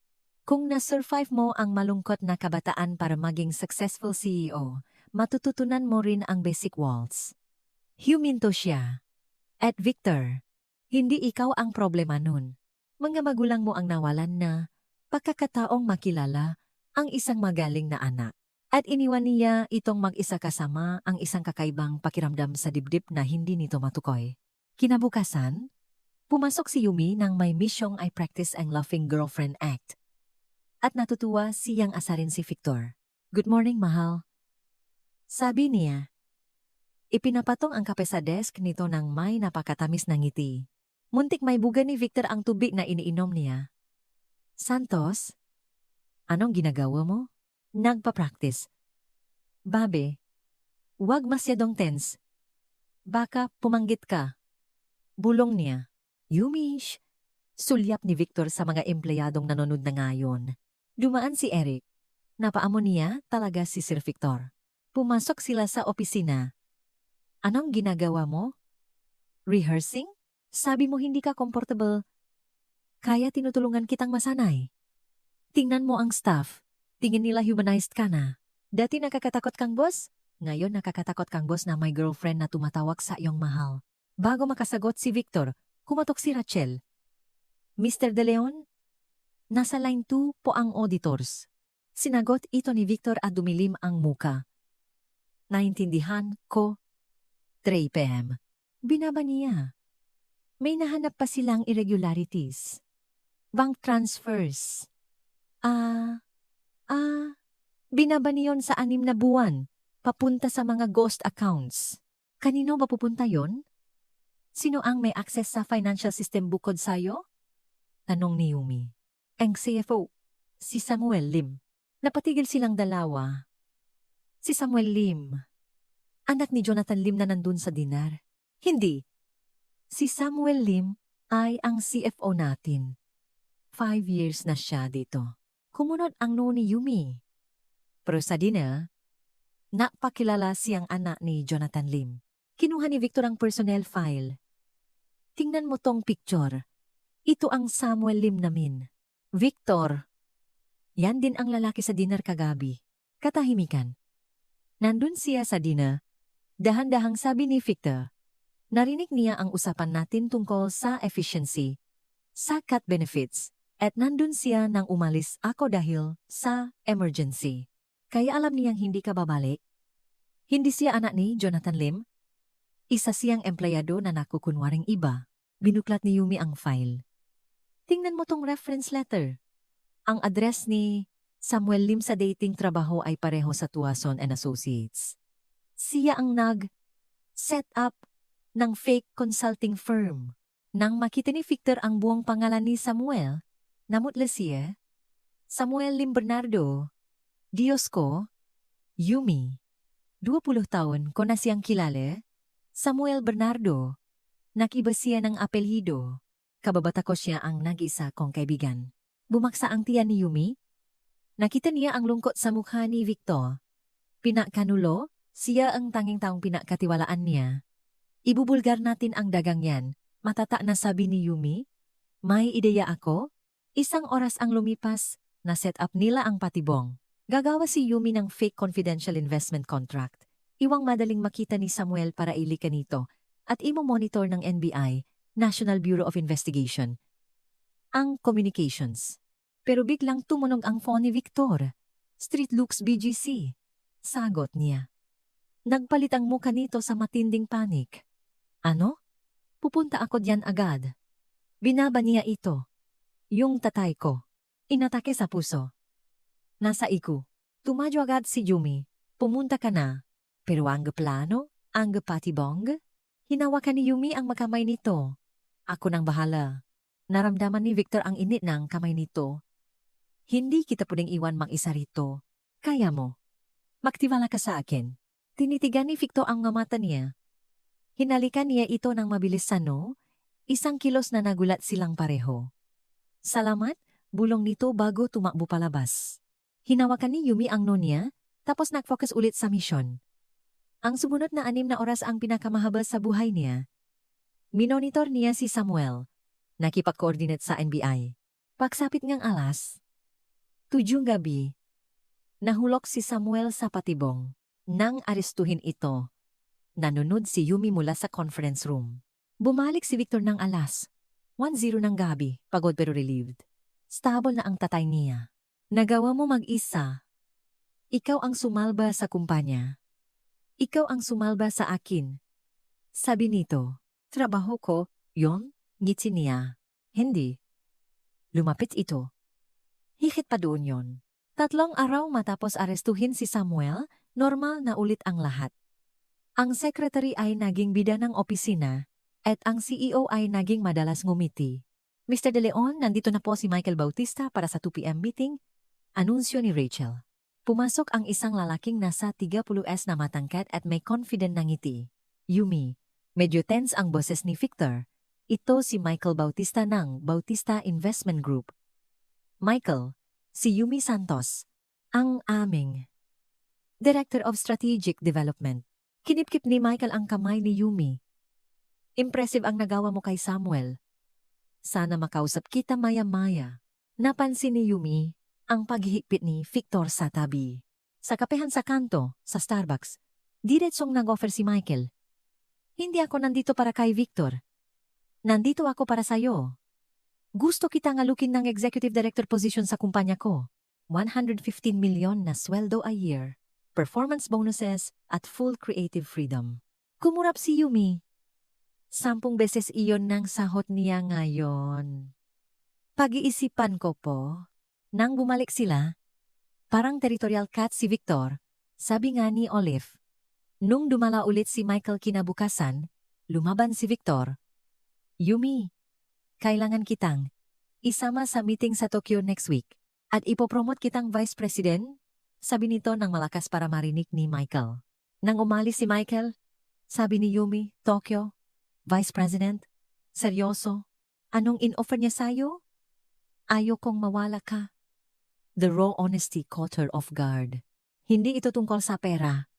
Kung na-survive mo ang malungkot na kabataan para maging successful CEO, matututunan mo rin ang basic walls. Huminto siya. At Victor, hindi ikaw ang problema nun. Mga magulang mo ang nawalan na pagkakataong makilala ang isang magaling na anak. At iniwan niya itong mag-isa kasama ang isang kakaibang pakiramdam sa dibdib na hindi nito matukoy. Kinabukasan, pumasok si Yumi nang may misyong I practice ang laughing girlfriend act. At natutuwa siyang asarin si Victor. Good morning, mahal. Sabi niya. Ipinapatong ang kape sa desk nito ng may napakatamis na ngiti. Muntik may buga ni Victor ang tubig na iniinom niya. Santos, anong ginagawa mo? Nagpa-practice. Babe, huwag masyadong tense. Baka pumanggit ka. Bulong niya. Yumish. Sulyap ni Victor sa mga empleyadong nanonood na ngayon. Dumaan si Eric. Napaamo niya talaga si Sir Victor. Pumasok sila sa opisina. Anong ginagawa mo? Rehearsing? Sabi mo hindi ka comfortable. Kaya tinutulungan kitang masanay. Tingnan mo ang staff. Tingin nila humanized ka na. Dati nakakatakot kang boss? Ngayon nakakatakot kang boss na may girlfriend na tumatawag sa iyong mahal. Bago makasagot si Victor, kumatok si Rachel. Mr. De Leon? Nasa line 2 po ang auditors. Sinagot ito ni Victor at dumilim ang muka. Naintindihan ko. 3 p.m. Binaba niya. May nahanap pa silang irregularities. Bank transfers. Binaba niyon sa 6 na buwan, papunta sa mga ghost accounts. Kanino ba pupunta yon? Sino ang may access sa financial system bukod sa'yo? Tanong ni Yumi. Ang CFO, si Samuel Lim. Napatigil silang dalawa. Si Samuel Lim. Anak ni Jonathan Lim na nandun sa dinar. Hindi. Si Samuel Lim ay ang CFO natin. 5 years na siya dito. Kumunod ang noo ni Yumi. Pero sa dinner, napakilala siyang anak ni Jonathan Lim. Kinuha ni Victor ang personnel file. Tingnan mo tong picture. Ito ang Samuel Lim namin. Victor. Yan din ang lalaki sa dinner kagabi. Katahimikan. Nandun siya sa dinner. Dahan-dahang sabi ni Victor. Narinig niya ang usapan natin tungkol sa efficiency, sa cut benefits, at nandun siya nang umalis ako dahil sa emergency. Kaya alam niyang hindi ka babalik. Hindi siya anak ni Jonathan Lim. Isa siyang empleyado na nakukunwaring iba. Binuklat ni Yumi ang file. Tingnan mo tong reference letter. Ang address ni Samuel Lim sa dating trabaho ay pareho sa Tuason and Associates. Siya ang nag-set up ng fake consulting firm. Nang makita ni Victor ang buong pangalan ni Samuel, namutla siya. Samuel Lim Bernardo. Diyos ko, Yumi. 20 taon ko na siyang kilala. Samuel Bernardo. Nakiba siya ng apelyido. Kababata ko siya ang nag-isa kong kaibigan. Bumaksa ang tiyan ni Yumi. Nakita niya ang lungkot sa mukha ni Victor. Pinakanulo, siya ang tanging taong pinakatiwalaan niya. Ibubulgar natin ang dagang yan, matata na sabi ni Yumi. May ideya ako. 1 oras ang lumipas, na set up nila ang patibong. Gagawa si Yumi ng fake confidential investment contract. Iwang madaling makita ni Samuel para ilika nito at imo-monitor ng NBI, National Bureau of Investigation, ang communications. Pero biglang tumunog ang phone ni Victor. Street Looks BGC. Sagot niya. Nagpalit ang muka nito sa matinding panik. Ano? Pupunta ako diyan agad. Binaba niya ito. Yung tatay ko. Inatake sa puso. Nasa iku. Tumadyo agad si Yumi. Pumunta ka na. Pero ang plano, ang patibong? Hinawakan ni Yumi ang makamay nito. Ako nang bahala. Naramdaman ni Victor ang init ng kamay nito. Hindi kita pwedeng iwan mag-isa rito. Kaya mo. Magtiwala ka sa akin. Tinitigan ni Victor ang mga mata niya. Hinalikan niya ito ng mabilis isang kilos na nagulat silang pareho. Salamat, bulong nito bago tumakbo palabas. Hinawakan ni Yumi ang no niya, tapos nag-focus ulit sa misyon. Ang sumunod na 6 na oras ang pinakamahaba sa buhay niya. Minonitor niya si Samuel, nakipag-coordinate sa NBI. Pagsapit ngang alas, 7 gabi, nahulog si Samuel sa patibong. Nang arestuhin ito, nanunod si Yumi mula sa conference room. Bumalik si Victor ng alas 1:00 ng gabi, pagod pero relieved. Stable na ang tatay niya. Nagawa mo mag-isa. Ikaw ang sumalba sa kumpanya. Ikaw ang sumalba sa akin. Sabi nito, trabaho ko, yon, ngiti niya. Hindi. Lumapit ito. Higit pa doon yon. 3 araw matapos arestuhin si Samuel, normal na ulit ang lahat. Ang secretary ay naging bida ng opisina, at ang CEO ay naging madalas ngumiti. Mr. De Leon, nandito na po si Michael Bautista para sa 2 p.m. meeting. Anunsyo ni Rachel. Pumasok ang isang lalaking nasa 30s na matangkad at may confident na ngiti. Yumi, medyo tense ang boses ni Victor. Ito si Michael Bautista ng Bautista Investment Group. Michael, si Yumi Santos, ang aming Director of Strategic Development. Kinipkip ni Michael ang kamay ni Yumi. Impressive ang nagawa mo kay Samuel. Sana makausap kita maya-maya. Napansin ni Yumi ang paghihigpit ni Victor sa tabi. Sa kapehan sa kanto, sa Starbucks, diretsong nag-offer si Michael. Hindi ako nandito para kay Victor. Nandito ako para sa'yo. Gusto kita ngalukin ng executive director position sa kumpanya ko. 115 million na sweldo a year, performance bonuses at full creative freedom. Kumurap si Yumi. 10 beses iyon ng sahot niya ngayon. Pag-iisipan ko po. Nang bumalik sila, parang territorial cat si Victor, sabi nga ni Olive. Nung dumala ulit si Michael kinabukasan, lumaban si Victor. Yumi, kailangan kitang isama sa meeting sa Tokyo next week at ipopromote kitang vice president, sabi nito ng malakas para marinig ni Michael. Nang umalis si Michael, sabi ni Yumi, Tokyo, Vice President, seryoso, anong in-offer niya sa'yo? Ayokong mawala ka. The raw honesty caught her off guard. Hindi ito tungkol sa pera.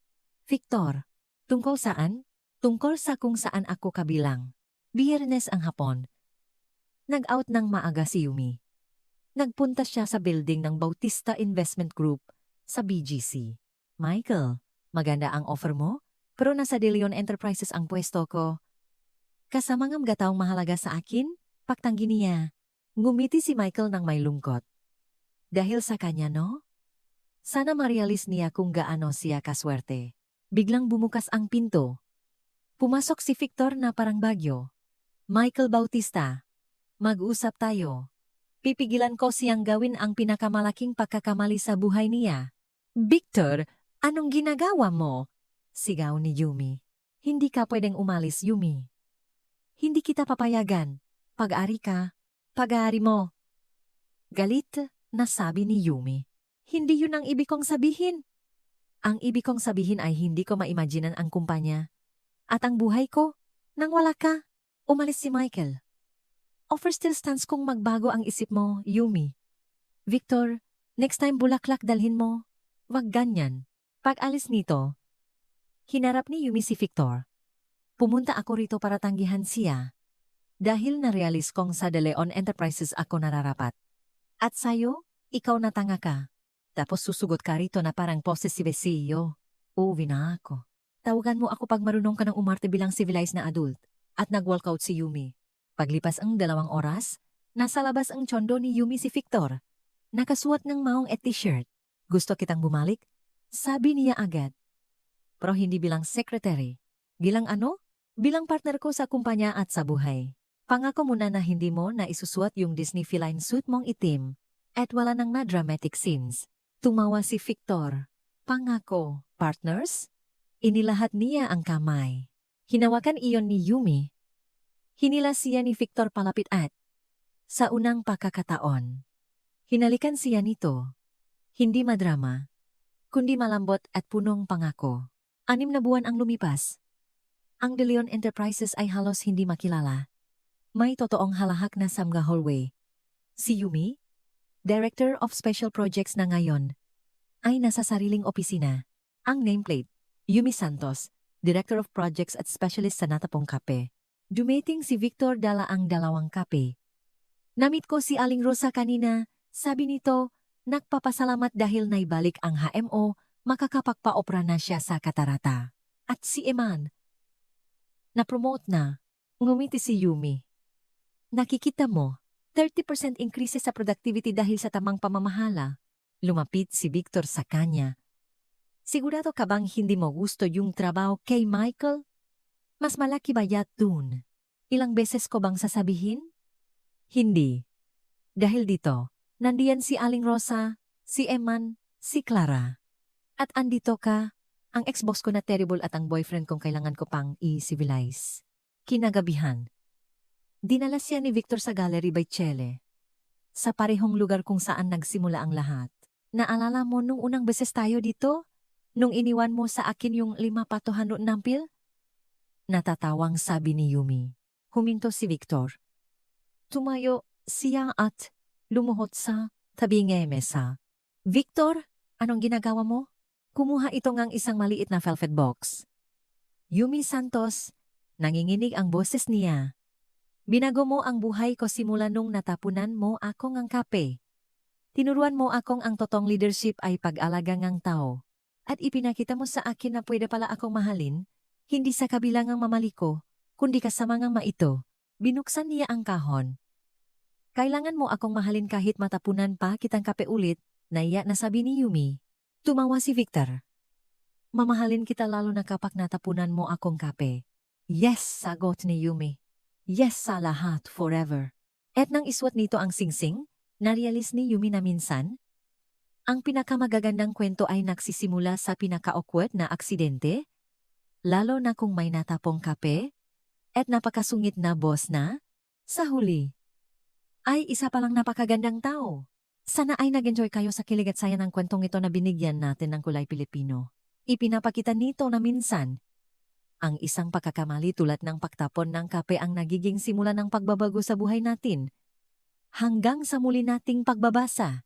Victor, tungkol saan? Tungkol sa kung saan ako kabilang. Biyernes ang hapon. Nag-out ng maaga si Yumi. Nagpunta siya sa building ng Bautista Investment Group sa BGC. Michael, maganda ang offer mo, pero nasa De Leon Enterprises ang pwesto ko. Kasama ng gataong mahalaga sa akin, paktanggi niya. Ngumiti si Michael ng may lungkot. Dahil sa kanya, no? Sana ma-realize niya kung gaano siya kaswerte. Biglang bumukas ang pinto. Pumasok si Victor na parang bagyo. Michael Bautista, mag-usap tayo. Pipigilan ko siyang gawin ang pinakamalaking pagkakamali sa buhay niya. Victor, anong ginagawa mo? Sigaw ni Yumi. Hindi ka pwedeng umalis, Yumi. Hindi kita papayagan. Pag-ari ka. Pag-ari mo. Galit na sabi ni Yumi. Hindi yun ang ibig kong sabihin. Ang ibig kong sabihin ay hindi ko maimaginan ang kumpanya. At ang buhay ko, nang wala ka, umalis si Michael. Offer still stands kung magbago ang isip mo, Yumi. Victor, next time bulaklak dalhin mo. Wag ganyan. Pag-alis nito, hinarap ni Yumi si Victor. Pumunta ako rito para tanggihan siya. Dahil na-realize kong sa De Leon Enterprises ako nararapat. At sa'yo, ikaw na tanga ka. Tapos susugot ka rito na parang possessive CEO. Uwi na ako. Tawagan mo ako pag marunong ka ng umarte bilang civilized na adult. At nag-walkout si Yumi. Paglipas ang 2 oras, nasa labas ang tsondo ni Yumi si Victor. Nakasuot ng maong at t-shirt. Gusto kitang bumalik? Sabi niya agad. Pero hindi bilang secretary. Bilang ano? Bilang partner ko sa kumpanya at sa buhay. Pangako mo na hindi mo na isusuot yung Disney feline suit mong itim at wala nang na dramatic scenes. Tumawa si Victor. Pangako, partners? Inilahat niya ang kamay. Hinawakan iyon ni Yumi. Hinila siya ni Victor palapit at sa unang pagkakataon. Hinalikan siya nito. Hindi madrama, kundi malambot at punong pangako. 6 na buwan ang lumipas. Ang De Leon Enterprises ay halos hindi makilala. May totoong halahak na sa mga hallway. Si Yumi, Director of Special Projects na ngayon, ay nasa sariling opisina. Ang nameplate, Yumi Santos, Director of Projects at Specialist sa Natapong Kape. Dumating si Victor dala ang 2 kape. Namit ko si Aling Rosa kanina, sabi nito, nagpapasalamat dahil naibalik ang HMO, makakapagpa-opera na siya sa Katarata. At si Eman, na-promote na. Ngumiti si Yumi. Nakikita mo, 30% increase sa productivity dahil sa tamang pamamahala. Lumapit si Victor sa kanya. Sigurado ka bang hindi mo gusto yung trabaho kay Michael? Mas malaki bayad dun. Ilang beses ko bang sasabihin? Hindi. Dahil dito, nandiyan si Aling Rosa, si Eman, si Clara. At andito ka, ang ex-boss ko na terrible at ang boyfriend kong kailangan ko pang i-civilize. Kinagabihan. Dinala siya ni Victor sa Gallery by Chele. Sa parehong lugar kung saan nagsimula ang lahat. Naalala mo nung unang beses tayo dito? Nung iniwan mo sa akin yung 5 patuhan nampil? Natatawang sabi ni Yumi. Huminto si Victor. Tumayo siya at lumuhod sa tabi ng mesa. Victor, anong ginagawa mo? Kumuha ito ngang isang maliit na velvet box. Yumi Santos, nanginginig ang boses niya. Binago mo ang buhay ko simula nung natapunan mo akong ang kape. Tinuruan mo akong ang totong leadership ay pag-alaga ngang tao. At ipinakita mo sa akin na pwede pala akong mahalin, hindi sa kabilangang mamaliko, kundi kasama ngang maito. Binuksan niya ang kahon. Kailangan mo akong mahalin kahit matapunan pa kitang kape ulit, naiya na sabi ni Yumi. Tumawa si Victor. Mamahalin kita lalo na kapag natapunan mo akong kape. Yes, sagot ni Yumi. Yes sa lahat, forever. At nang iswat nito ang singsing, narealis ni Yumi na minsan, ang pinakamagagandang kwento ay nagsisimula sa pinaka-awkward na aksidente, lalo na kung may natapong kape, at napakasungit na boss na, sa huli, ay isa palang napakagandang tao. Sana ay nag-enjoy kayo sa kilig at saya ng kwentong ito na binigyan natin ng kulay Pilipino. Ipinapakita nito na minsan, ang isang pagkakamali tulad ng pagtapon ng kape ang nagiging simula ng pagbabago sa buhay natin. Hanggang sa muli nating pagbabasa.